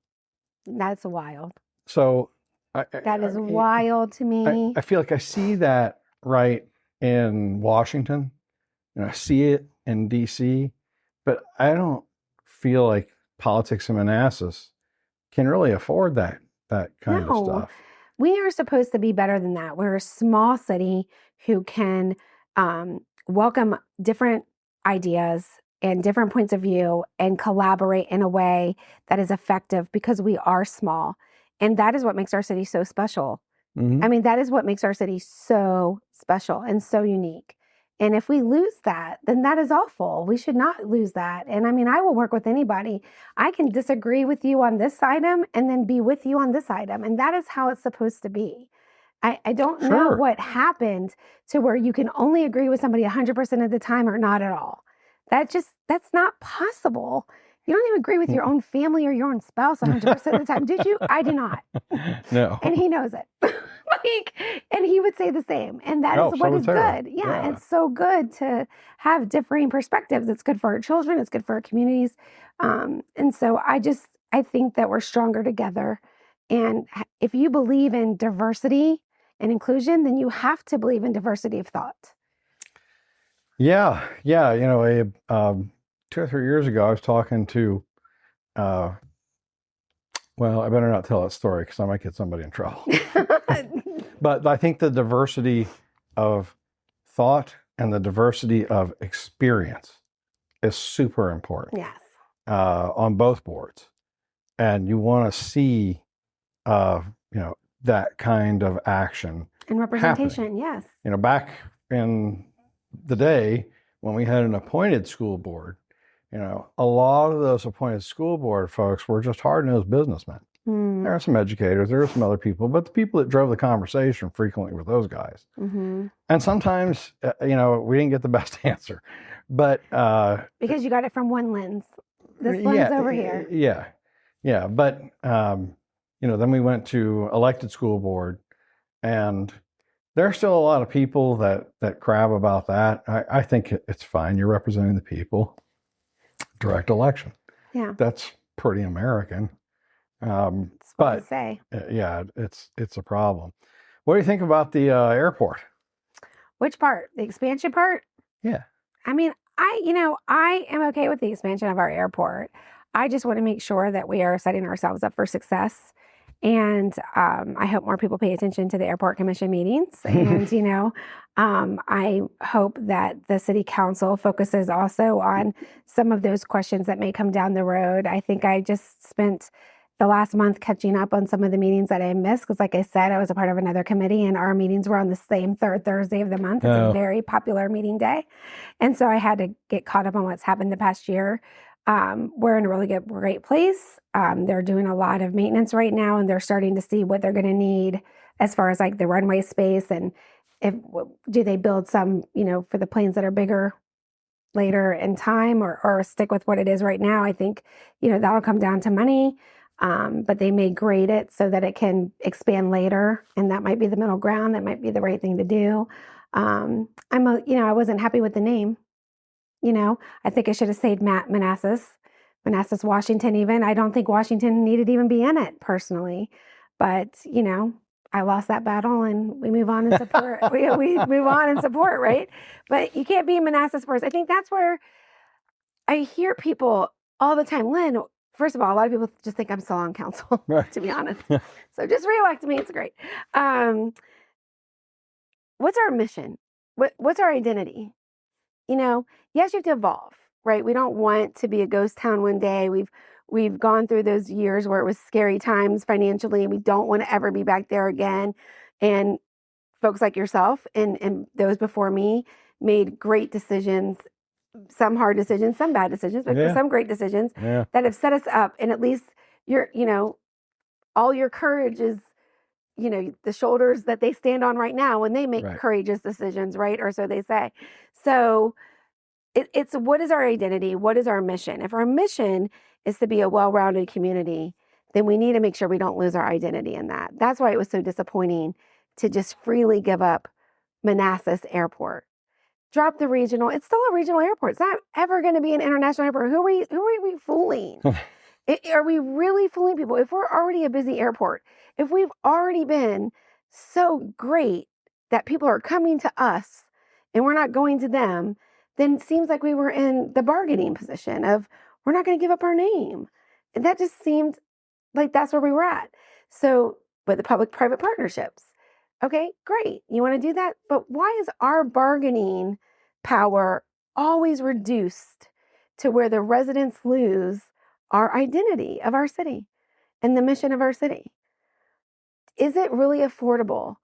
That's wild. So that is wild to me. I feel like I see that right in Washington, and I see it in DC, but I don't feel like politics in Manassas can really afford that kind of No, stuff. we are supposed to be better than that. We're a small city who can welcome different ideas and different points of view and collaborate in a way that is effective because we are small. And that is what makes our city so special. Mhm. I mean, that is what makes our city so special and so unique. And if we lose that, then that is awful. We should not lose that. And I mean, I will work with anybody. I can disagree with you on this item and then be with you on this item. And that is how it's supposed to be. I don't know Sure. what happened to where you can only agree with somebody 100% of the time or not at all. That's not possible. You don't even agree with your own family or your own spouse 100% of the time. Did you? I do not. No. And he knows it. And he would say the same. And that is So what would is Sarah. good. Yeah, it's so good to have differing perspectives. It's good for our children. It's good for our communities. And so I think that we're stronger together. And if you believe in diversity and inclusion, then you have to believe in diversity of thought. Yeah. Yeah. 2 or 3 years ago, I was talking to, well, I better not tell that story because I might get somebody in trouble. But I think the diversity of thought and the diversity of experience is super important Yes. on both boards. And you want to see, that kind of action. And representation, happening. yes. Back in the day when we had an appointed school board, a lot of those appointed school board folks were just hard-nosed businessmen. There are some educators, there are some other people, but the people that drove the conversation frequently were those guys. Mm-hmm. And sometimes, we didn't get the best answer, but because you got it from one lens. This lens over here. Yeah. But then we went to elected school board, and there are still a lot of people that crab about that. I think it's fine. You're representing the people. Direct election. Yeah, that's pretty American. but say, it's a problem. What do you think about the airport? Which part? The expansion part? Yeah. I mean, I am okay with the expansion of our airport. I just want to make sure that we are setting ourselves up for success. And I hope more people pay attention to the airport commission meetings. And, I hope that the city council focuses also on some of those questions that may come down the road. I think I just spent the last month catching up on some of the meetings that I missed. Because like I said, I was a part of another committee and our meetings were on the same third Thursday of the month. It's a very popular meeting day. And so I had to get caught up on what's happened the past year. We're in a really great place. They're doing a lot of maintenance right now, and they're starting to see what they're going to need as far as like the runway space, and do they build some, for the planes that are bigger later in time, or stick with what it is right now. I think, that'll come down to money, but they may grade it so that it can expand later, and that might be the middle ground. That might be the right thing to do. I wasn't happy with the name. I think I should have said Manassas, Washington even. I don't think Washington needed to even be in it personally. But, I lost that battle and we move on and support. we move on and support, right? But you can't be Manassas first. I think that's where I hear people all the time. Lynn, first of all, a lot of people just think I'm still on council, to be honest. So just reelect me. It's great. What's our mission? What's our identity? Yes, you have to evolve, right? We don't want to be a ghost town one day. We've gone through those years where it was scary times financially. We don't want to ever be back there again. And folks like yourself and those before me made great decisions, some hard decisions, some bad decisions, but some great decisions that have set us up. And at least all your courage is, the shoulders that they stand on right now when they make courageous decisions, right? Or so they say. So it's what is our identity? What is our mission? If our mission is to be a well-rounded community, then we need to make sure we don't lose our identity in that. That's why it was so disappointing to just freely give up Manassas Airport. Drop the regional. It's still a regional airport. It's not ever going to be an international airport. Who are we fooling? Are we really fooling people? If we're already a busy airport, if we've already been so great that people are coming to us and we're not going to them, then it seems like we were in the bargaining position of we're not going to give up our name. And that just seemed Like that's where we were at. So with the public-private partnerships, okay, great. You want to do that? But why is our bargaining power always reduced to where the residents lose our identity of our city and the mission of our city? Is it really affordable?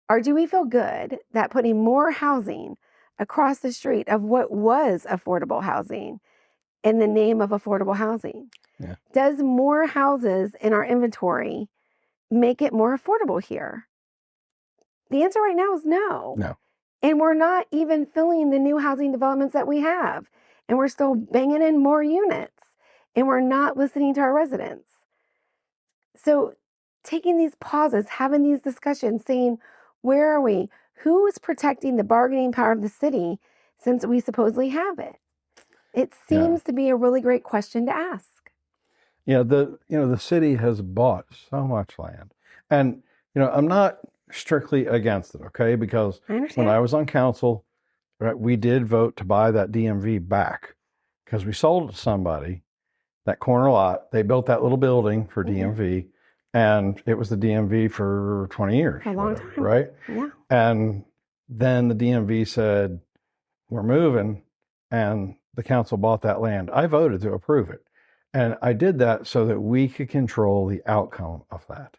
Or do we feel good that putting more housing across the street of what was affordable housing in the name of affordable housing? Yeah. Does more houses in our inventory make it more affordable here? The answer right now is no. No. And we're not even filling the new housing developments that we have. And we're still banging in more units. And we're not listening to our residents. So taking these pauses, having these discussions, saying, where are we? Who is protecting the bargaining power of the city since we supposedly have it? It seems to be a really great question to ask. Yeah, the city has bought so much land. And, I'm not strictly against it, okay? Because when I was on council, right, we did vote to buy that DMV back because we sold it to somebody, that corner lot. They built that little building for DMV, and it was the DMV for 20 years. A long time. Right? Yeah. And then the DMV said, we're moving, and the council bought that land. I voted to approve it. And I did that so that we could control the outcome of that.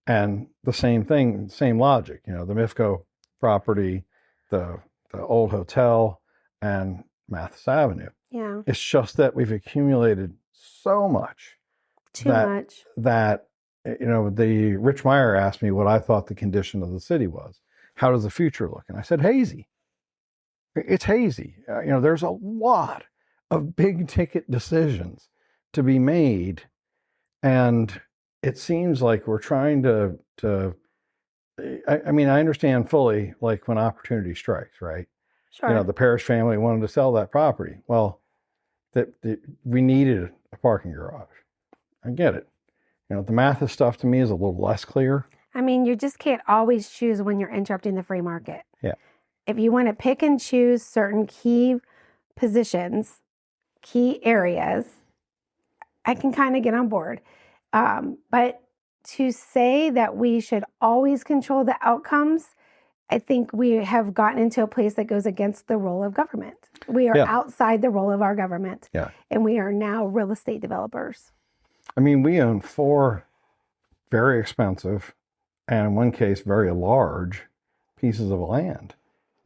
And the same thing, same logic, the MIFCO property, the old hotel, and Mathis Avenue. Yeah. It's just that we've accumulated so much. Too much. That, the Rich Meyer asked me what I thought the condition of the city was. How does the future look? And I said, hazy. It's hazy. There's a lot of big ticket decisions to be made. And it seems like we're trying to I understand fully, like when opportunity strikes, right? Sure. The Parrish family wanted to sell that property. Well, we needed a parking garage. I get it. The Mathis stuff to me is a little less clear. You just can't always choose when you're interrupting the free market. Yeah. If you want to pick and choose certain key positions, key areas, I can kind of get on board. But to say that we should always control the outcomes, I think we have gotten into a place that goes against the role of government. We are outside the role of our government. Yeah. And we are now real estate developers. We own 4 very expensive and in one case very large pieces of land.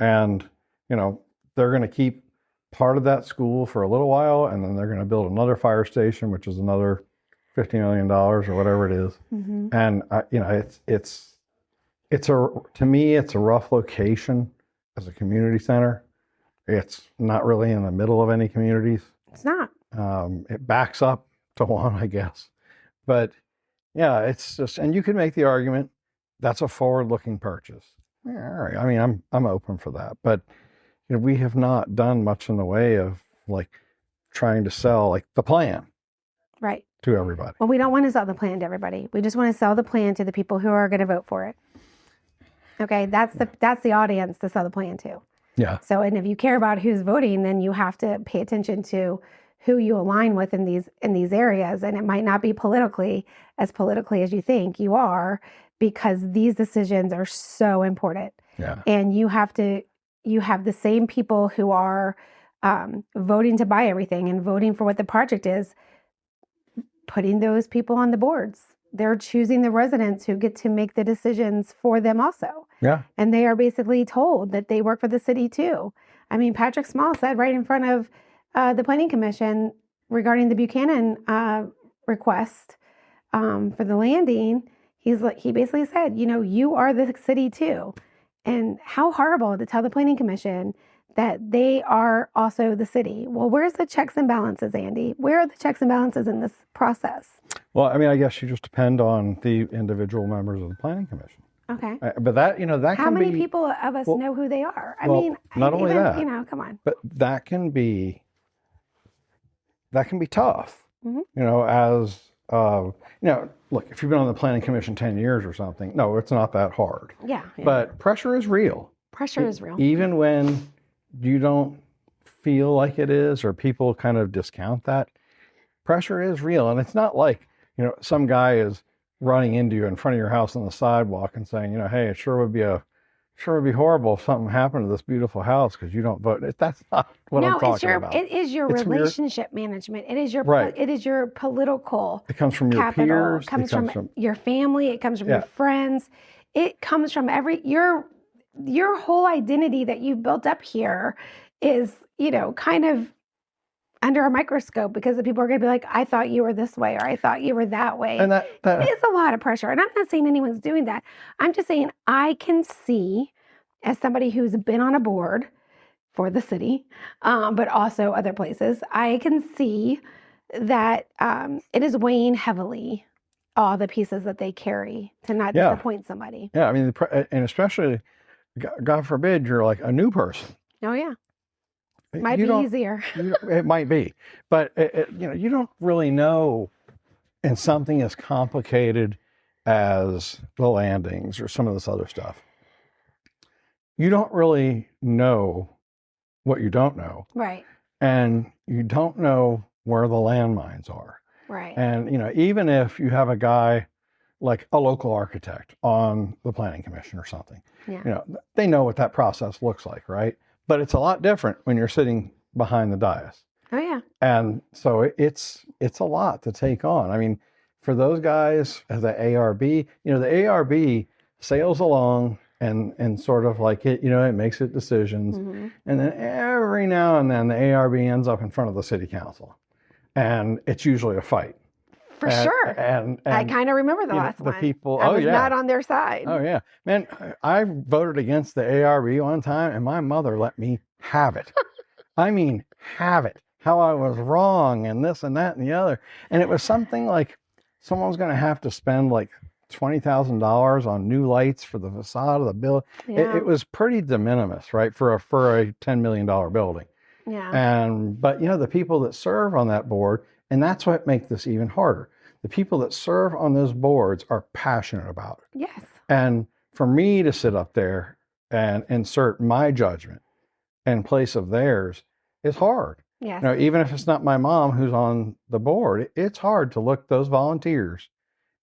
And, they're going to keep part of that school for a little while, and then they're going to build another fire station, which is another $50 million or whatever it is. Mm-hmm. And, to me, it's a rough location as a community center. It's not really in the middle of any communities. It's not. It backs up to one, I guess. But yeah, it's just, and you could make the argument that's a forward-looking purchase. Yeah, all right. I'm open for that. But we have not done much in the way of like trying to sell like the plan. Right. To everybody. Well, we don't want to sell the plan to everybody. We just want to sell the plan to the people who are going to vote for it. Okay, that's the audience to sell the plan to. Yeah. So, and if you care about who's voting, then you have to pay attention to who you align with in these areas, and it might not be politically as you think you are, because these decisions are so important. Yeah. And you have the same people who are voting to buy everything and voting for what the project is, putting those people on the boards. They're choosing the residents who get to make the decisions for them also. Yeah. And they are basically told that they work for the city too. Patrick Small said right in front of the Planning Commission regarding the Buchanan request for the landing, he basically said, you are the city too. And how horrible to tell the Planning Commission that they are also the city. Well, where's the checks and balances, Andy? Where are the checks and balances in this process? Well, I guess you just depend on the individual members of the Planning Commission. Okay. But that, that how can many be, people of us know who they are? Not only that, come on. But that can be tough. Mm-hmm. As look, if you've been on the Planning Commission 10 years or something, no, it's not that hard. Yeah. But pressure is real. Pressure is real. Even when you don't feel like it is, or people kind of discount that, pressure is real. And it's not like some guy is running into you in front of your house on the sidewalk and saying, hey, it sure would be horrible if something happened to this beautiful house because you don't vote. That's not what I'm talking about. It is your It's relationship management. It is your Right. it is your political It comes from your capital. peers. It comes from your family. It comes from your friends. It comes from your whole identity that you've built up here is, kind of under a microscope because the people are going to be like, I thought you were this way or I thought you were that way. And that is a lot of pressure. And I'm not saying anyone's doing that. I'm just saying I can see, as somebody who's been on a board for the city, but also other places, I can see that it is weighing heavily all the pieces that they carry to not disappoint somebody. Yeah, I mean, and especially, God forbid, you're like a new person. Oh, yeah. Might be easier. It might be. But, you don't really know in something as complicated as the landings or some of this other stuff. You don't really know what you don't know. Right. And you don't know where the landmines are. Right. And, even if you have a guy like a local architect on the planning commission or something, they know what that process looks like, right? But it's a lot different when you're sitting behind the dais. Oh, yeah. And so it's a lot to take on. I mean, for those guys, the ARB, the ARB sails along and sort of like it makes its decisions. Mm-hmm. And then every now and then the ARB ends up in front of the city council. And it's usually a fight. For sure. And I kind of remember the last one. The people, I was not on their side. Oh, yeah. Man, I voted against the ARB one time, and my mother let me have it. I mean, have it. How I was wrong, and this and that and the other. And it was something like someone's going to have to spend like $20,000 on new lights for the facade of the building. Yeah. It was pretty de minimis, right, for a $10 million building. Yeah. But the people that serve on that board, and that's what makes this even harder. The people that serve on those boards are passionate about it. Yes. And for me to sit up there and insert my judgment in place of theirs is hard. Yes. Even if it's not my mom who's on the board, it's hard to look those volunteers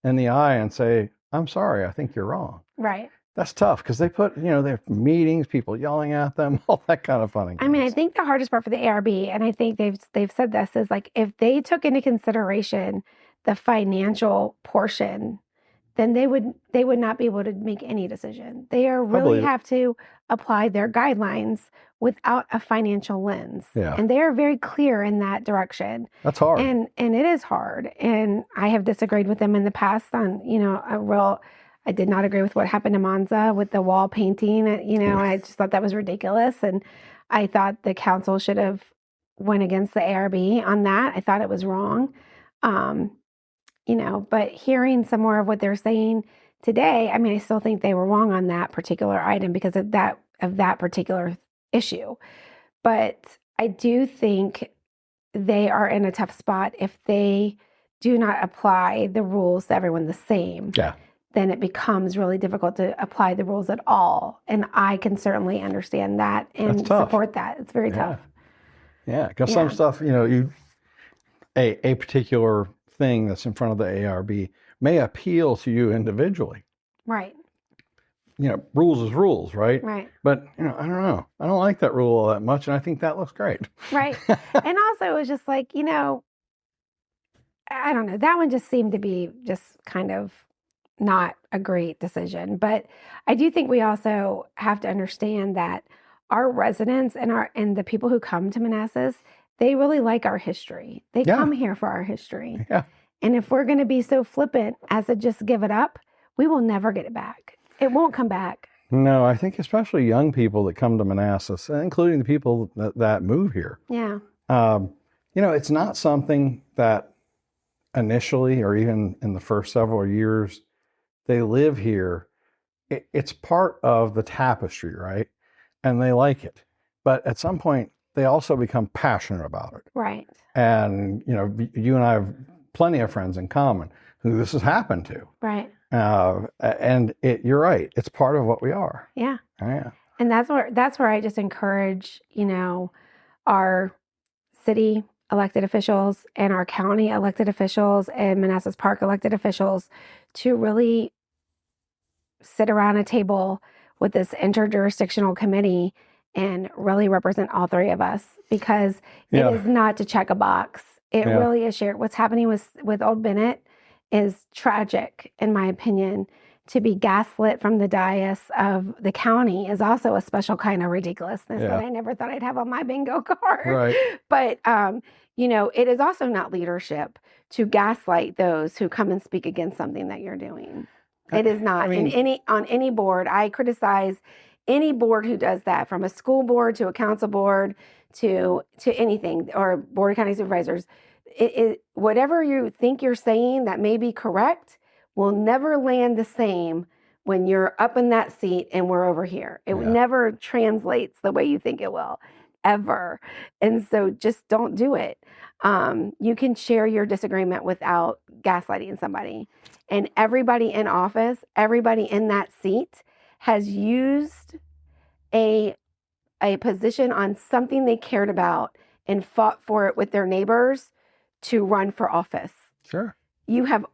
in the eye and say, I'm sorry, I think you're wrong. Right. That's tough because they put, they have meetings, people yelling at them, all that kind of fun. I mean, I think the hardest part for the ARB, and I think they've said this, is like if they took into consideration the financial portion, then they would not be able to make any decision. They really have to apply their guidelines without a financial lens. Yeah. And they are very clear in that direction. That's hard. And it is hard. And I have disagreed with them in the past on, I did not agree with what happened to Monza with the wall painting. I just thought that was ridiculous. And I thought the council should have went against the ARB on that. I thought it was wrong. But hearing some more of what they're saying today, I mean, I still think they were wrong on that particular item because of that particular issue. But I do think they are in a tough spot if they do not apply the rules to everyone the same. Yeah. Then it becomes really difficult to apply the rules at all. And I can certainly understand that and support that. It's very tough. Yeah, because some stuff, a particular thing that's in front of the ARB may appeal to you individually. Right. Rules is rules, right? Right. But, I don't know. I don't like that rule all that much, and I think that looks great. Right. And also it was just like, I don't know. That one just seemed to be just kind of not a great decision. But I do think we also have to understand that our residents and the people who come to Manassas, they really like our history. They come here for our history. Yeah. And if we're going to be so flippant as to just give it up, we will never get it back. It won't come back. No, I think especially young people that come to Manassas, including the people that move here. Yeah. It's not something that initially or even in the first several years they live here. It's part of the tapestry, right? And they like it. But at some point, they also become passionate about it. Right. And, you and I have plenty of friends in common who this has happened to. Right. And you're right. It's part of what we are. Yeah. Yeah. And that's where I just encourage, our city elected officials and our county elected officials and Manassas Park elected officials to really sit around a table with this interjurisdictional committee and really represent all three of us, because it is not to check a box. It really is shared. What's happening with Old Bennett is tragic, in my opinion. To be gaslit from the dais of the county is also a special kind of ridiculousness that I never thought I'd have on my bingo card. Right. But, it is also not leadership to gaslight those who come and speak against something that you're doing. It is not. On any board, I criticize any board who does that, from a school board to a council board to anything, or board of county supervisors. Whatever you think you're saying that may be correct will never land the same when you're up in that seat and we're over here. It never translates the way you think it will, ever. And so just don't do it. You can share your disagreement without gaslighting somebody. And everybody in office, everybody in that seat has used a position on something they cared about and fought for it with their neighbors to run for office. Sure.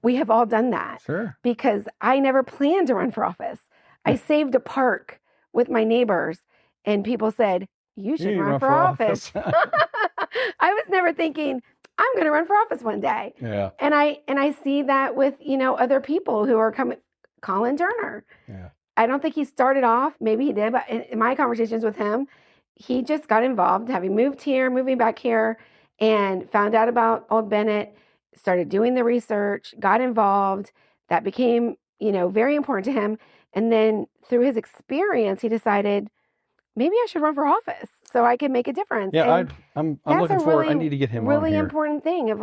We have all done that. Sure. Because I never planned to run for office. I saved a park with my neighbors, and people said, you should run for office. I was never thinking, I'm going to run for office one day. Yeah. And I see that with, other people who are coming. Colin Turner. Yeah. I don't think he started off, maybe he did, but in my conversations with him, he just got involved, having moving back here, and found out about Old Bennett, started doing the research, got involved. That became, very important to him. And then through his experience, he decided, maybe I should run for office so I can make a difference. Yeah, I'm looking forward. I need to get him on here. Really important thing of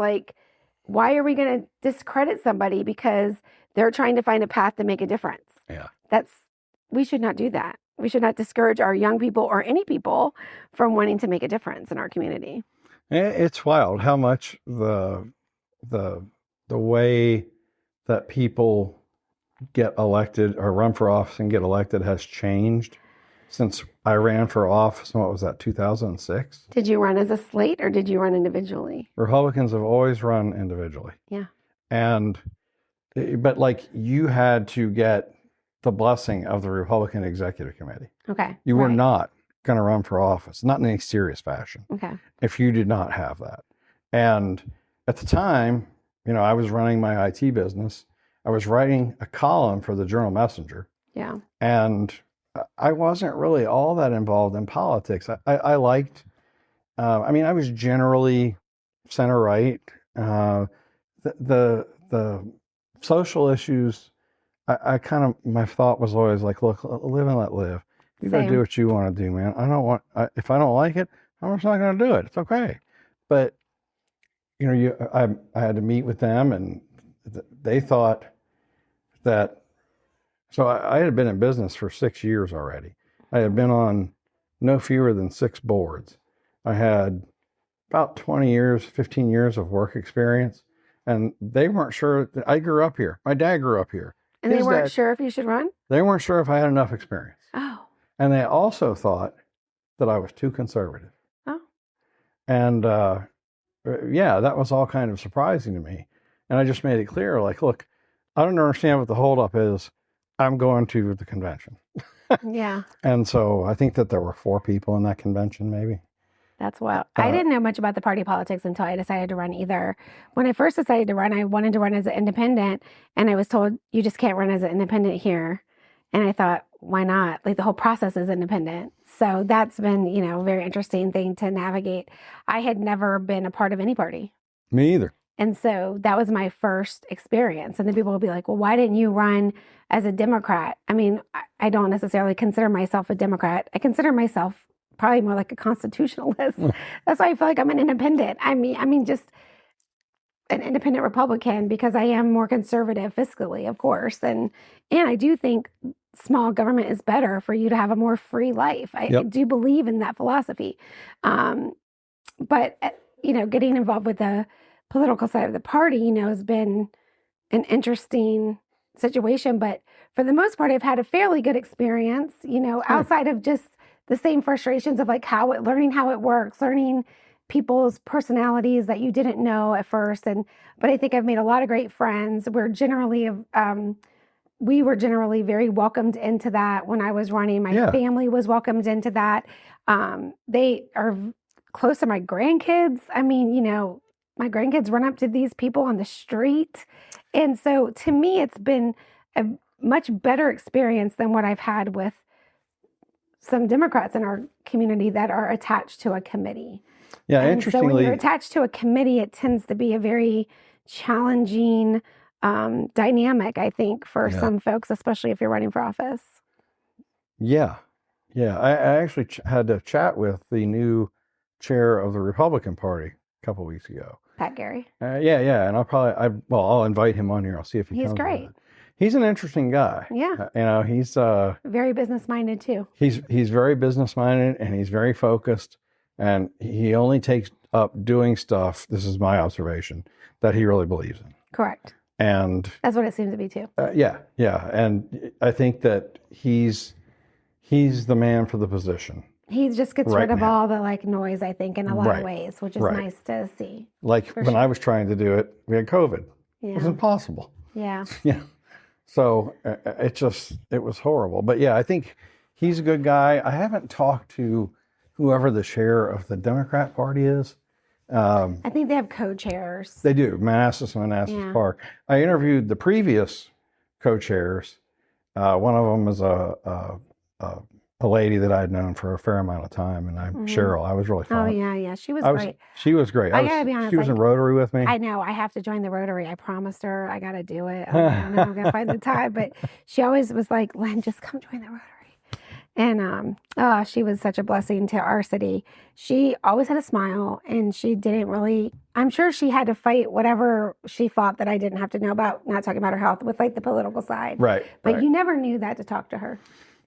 why are we going to discredit somebody because they're trying to find a path to make a difference? Yeah. We should not do that. We should not discourage our young people or any people from wanting to make a difference in our community. It's wild how much the way that people get elected or run for office and get elected has changed since I ran for office. What was that, 2006? Did you run as a slate or did you run individually? Republicans have always run individually. Yeah. But you had to get the blessing of the Republican Executive Committee. Okay. You were not going to run for office, not in any serious fashion. Okay. If you did not have that. And at the time, I was running my IT business. I was writing a column for the Journal Messenger. Yeah. And I wasn't really all that involved in politics. I liked, I was generally center right. The social issues, my thought was always look, live and let live. You got to do what you want to do, man. If I don't like it, I'm just not going to do it. It's okay. But, I had to meet with them, and they thought that, so I had been in business for 6 years already. I had been on no fewer than 6 boards. I had about 15 years of work experience, and they weren't sure that I grew up here. My dad grew up here. And they weren't sure if you should run? They weren't sure if I had enough experience. Oh. And they also thought that I was too conservative. Oh. And that was all kind of surprising to me. And I just made it clear, look, I don't understand what the holdup is. I'm going to the convention. Yeah. And so I think that there were 4 people in that convention, maybe. That's wild. I didn't know much about the party politics until I decided to run either. When I first decided to run, I wanted to run as an independent, and I was told, you just can't run as an independent here. And I thought, why not? The whole process is independent. So that's been, a very interesting thing to navigate. I had never been a part of any party. Me either. And so that was my first experience. And then people will be like, well, why didn't you run as a Democrat? I don't necessarily consider myself a Democrat. I consider myself probably more like a constitutionalist. That's why I feel like I'm an independent. Just an independent Republican, because I am more conservative fiscally, of course. And I do think small government is better for you to have a more free life. I do believe in that philosophy. But getting involved with the political side of the party, has been an interesting situation. But for the most part, I've had a fairly good experience, outside of just the same frustrations of learning how it works, learning, people's personalities that you didn't know at first. But I think I've made a lot of great friends. We were generally very welcomed into that when I was running. My family was welcomed into that. They are close to my grandkids. I mean, my grandkids run up to these people on the street. And so to me, it's been a much better experience than what I've had with some Democrats in our community that are attached to a committee. Yeah, and interestingly, so when you're attached to a committee, it tends to be a very challenging dynamic, I think, for some folks, especially if you're running for office. Yeah. I actually had to chat with the new chair of the Republican Party a couple weeks ago. Pat Gary. Yeah. And I'll invite him on here. I'll see if he comes. He's great. He's an interesting guy. Yeah. He's very business-minded too. He's very business-minded, and he's very focused, and he only takes up doing stuff, this is my observation, that he really believes in. Correct. And that's what it seems to be too. Yeah. And I think that he's the man for the position. He just gets rid of all the noise, I think, in a lot of ways, which is nice to see. When I was trying to do it, we had COVID. It was impossible. Yeah. So it was horrible. But yeah, I think he's a good guy. I haven't talked to whoever the chair of the Democrat Party is. I think they have co-chairs. They do, Manassas Park. I interviewed the previous co-chairs. One of them is a lady that I'd known for a fair amount of time, and Cheryl. I was really fun. Oh yeah, she was great. She was great. I gotta be honest. She was in Rotary with me. I know. I have to join the Rotary. I promised her I gotta do it. I don't know. I'm gonna find the time, but she always was like, "Lynn, just come join the Rotary." And she was such a blessing to our city. She always had a smile, and she didn't really. I'm sure she had to fight whatever she thought that I didn't have to know about. Not talking about her health with the political side, right? But you never knew that to talk to her.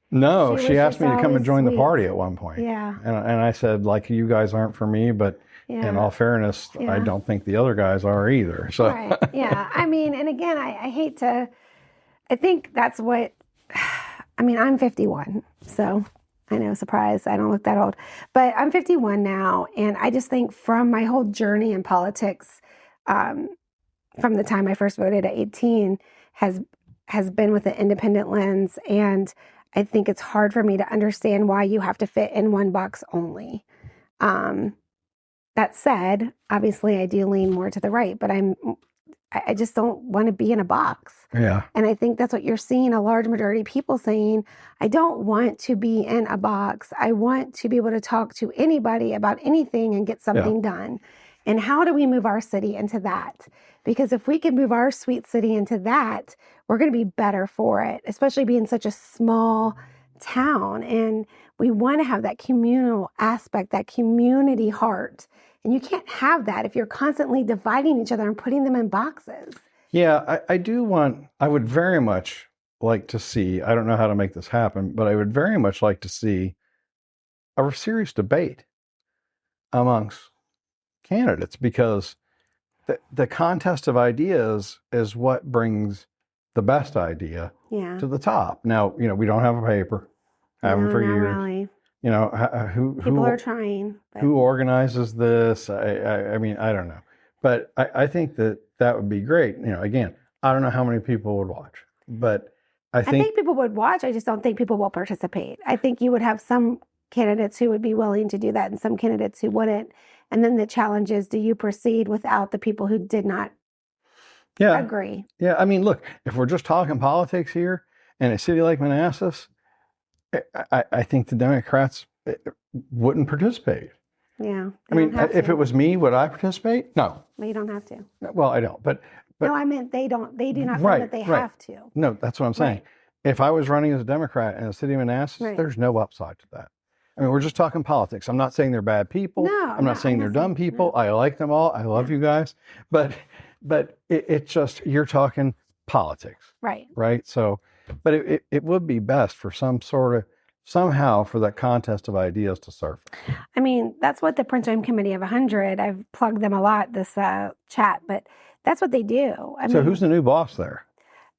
No, she asked me to come and join the party at one point. Yeah. And I said, you guys aren't for me, but in all fairness, I don't think the other guys are either. So. Right. Yeah. I mean, and again, I hate to, I think that's what, I'm 51. So I know, surprise, I don't look that old. But I'm 51 now. And I just think from my whole journey in politics, from the time I first voted at 18, has been with an independent lens. And I think it's hard for me to understand why you have to fit in one box only. That said, obviously I do lean more to the right, but I just don't want to be in a box. Yeah. And I think that's what you're seeing a large majority of people saying. I don't want to be in a box. I want to be able to talk to anybody about anything and get something done. And how do we move our city into that? Because if we can move our sweet city into that, we're going to be better for it, especially being such a small town. And we want to have that communal aspect, that community heart. And you can't have that if you're constantly dividing each other and putting them in boxes. Yeah, I would very much like to see, I don't know how to make this happen, but I would very much like to see a serious debate amongst candidates, because the contest of ideas is what brings the best idea to the top. Now, we don't have a paper, haven't for years. Really. People are trying. But. Who organizes this? I mean, I don't know, but I think that would be great. Again, I don't know how many people would watch, but I think people would watch. I just don't think people will participate. I think you would have some candidates who would be willing to do that and some candidates who wouldn't. And then the challenge is, do you proceed without the people who did not agree? Yeah. I mean, look, if we're just talking politics here in a city like Manassas, I think the Democrats wouldn't participate. Yeah. I mean, if it was me, would I participate? No. Well, you don't have to. Well, I don't. But no, I meant they don't. They do not feel that they have to. No, that's what I'm saying. Right. If I was running as a Democrat in the city of Manassas, there's no upside to that. I mean, we're just talking politics. I'm not saying they're bad people. No, I'm not saying they're dumb people. No. I like them all. I love you guys. But it's just, you're talking politics. Right. Right? So, but it would be best for somehow for that contest of ideas to surface. I mean, that's what the Prince William Committee of 100, I've plugged them a lot this chat, but that's what they do. So who's the new boss there?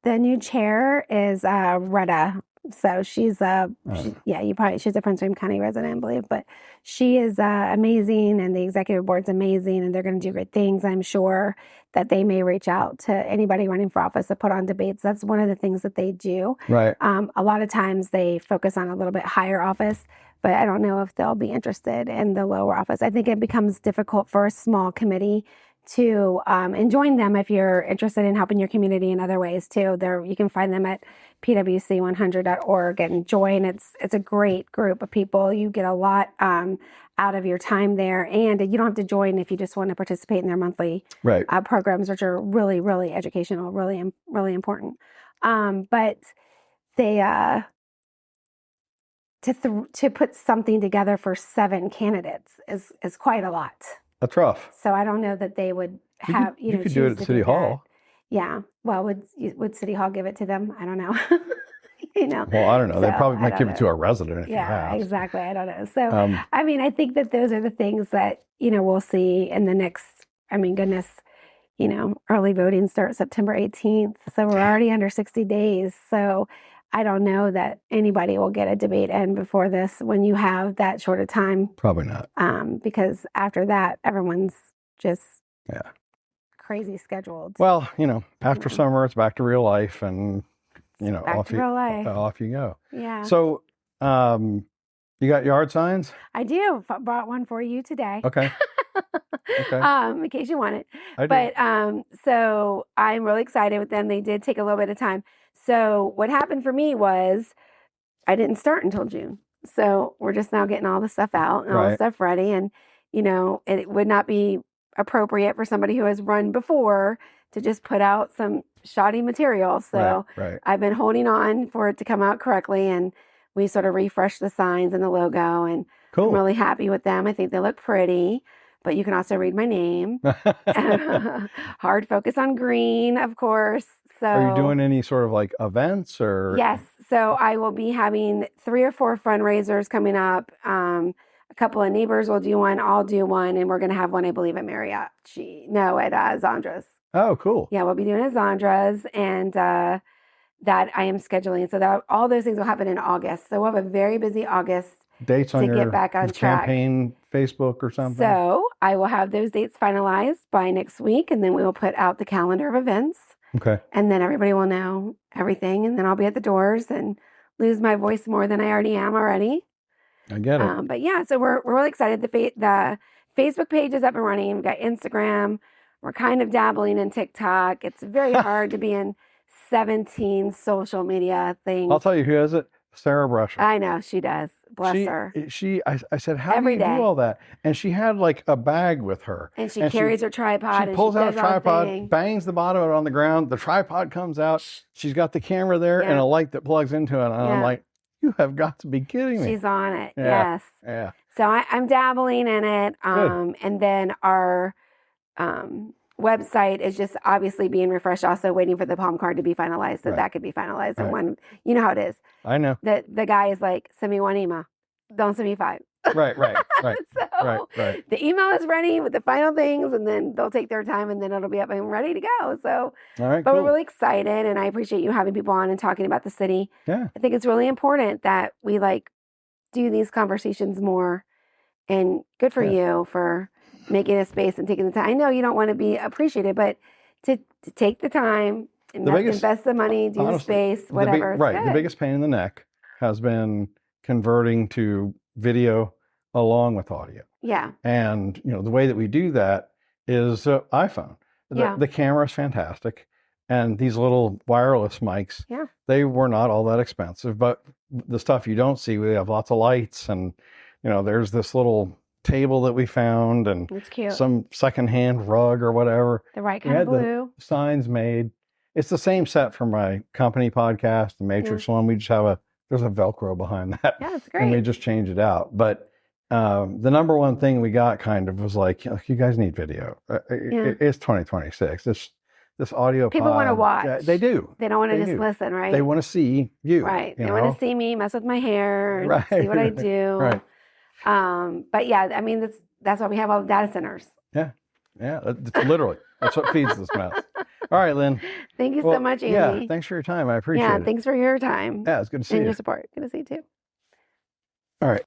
The new chair is Retta So she's she's a Prince William County resident, I believe, but she is amazing, and the executive board's amazing, and they're going to do great things. I'm sure that they may reach out to anybody running for office to put on debates. That's one of the things that they do. Right. A lot of times they focus on a little bit higher office, but I don't know if they'll be interested in the lower office. I think it becomes difficult for a small committee to and join them if you're interested in helping your community in other ways too. There, you can find them at pwc100.org and join. It's a great group of people. You get a lot out of your time there, and you don't have to join if you just want to participate in their monthly programs, which are really, really educational, really, really important. But they to put something together for 7 candidates is quite a lot. That's rough. So I don't know that they would have, you could do it at City Hall. Yeah. Well, would City Hall give it to them? I don't know. Well, I don't know. So, they probably might give it to a resident if you ask. Exactly. I don't know. So, I mean, I think that those are the things that, we'll see in the next, early voting starts September 18th. So we're already under 60 days. So I don't know that anybody will get a debate in before this when you have that short of time. Probably not. Because after that, everyone's just crazy scheduled. Well, after summer, it's back to real life, and off you go. Yeah. So, you got yard signs? I do. Brought one for you today. Okay. Okay. In case you want it. I do. But so I'm really excited with them. They did take a little bit of time. So what happened for me was I didn't start until June. So we're just now getting all the stuff out and all the stuff ready. And, it would not be appropriate for somebody who has run before to just put out some shoddy material. So I've been holding on for it to come out correctly. And we sort of refreshed the signs and the logo. And I'm really happy with them. I think they look pretty. But you can also read my name. Hard focus on Greene, of course. So, are you doing any sort of like events or? Yes. So I will be having 3 or 4 fundraisers coming up. A couple of neighbors will do one. I'll do one. And we're going to have one, I believe, at Marriott. At Zondra's. Oh, cool. Yeah, we'll be doing at Zondra's. And that I am scheduling. So all those things will happen in August. So we'll have a very busy August. Dates on to get back on track. Campaign Facebook or something? So I will have those dates finalized by next week, and then we will put out the calendar of events. Okay. And then everybody will know everything, and then I'll be at the doors and lose my voice more than I already am already. I get it. But yeah, so we're really excited. The Facebook page is up and running. We've got Instagram. We're kind of dabbling in TikTok. It's very hard to be in 17 social media things. I'll tell you who has it. Sarah Brusher. I know, she does. Bless her. I said, how do you do all that? And she had like a bag with her. And she carries her tripod. She pulls out a tripod, bangs the bottom of it on the ground. The tripod comes out. She's got the camera there and a light that plugs into it. And I'm like, you have got to be kidding me. She's on it. Yes. Yeah. So I'm dabbling in it. And then our website is just obviously being refreshed, also waiting for the palm card to be finalized, so that could be finalized in one. You know how it is. I know. The guy is like, send me 1 email. Don't send me 5. Right. So the email is ready with the final things, and then they'll take their time, and then it'll be up and ready to go. So, all right, but we're really excited, and I appreciate you having people on and talking about the city. Yeah. I think it's really important that we do these conversations more, and good for you for making a space and taking the time. I know you don't want to be appreciated, but to take the time and invest the money, do the space, whatever. The biggest pain in the neck has been converting to video along with audio. Yeah. And, the way that we do that is iPhone. The camera is fantastic. And these little wireless mics, they were not all that expensive. But the stuff you don't see, we have lots of lights, and, there's this little table that we found, and it's cute. Some secondhand rug or whatever. The right kind of blue. The signs made. It's the same set from my company podcast, the Matrix one. We just have there's a Velcro behind that. Yeah, it's great. And we just change it out. But the number one thing we got kind of was like, you guys need video. It's 2026. This audio people want to watch. They do. They don't want to just listen, right? They want to see you. Right. They want to see me mess with my hair and see what I do. Right. But yeah, I mean, that's why we have all the data centers. Yeah. Yeah, literally. That's what feeds this mess. All right, Lynn. Thank you Well, so much, Andy. Yeah, thanks for your time. I appreciate Yeah, it. thanks for your time Yeah, it's good to see and you. your support. Good to see you too. All right.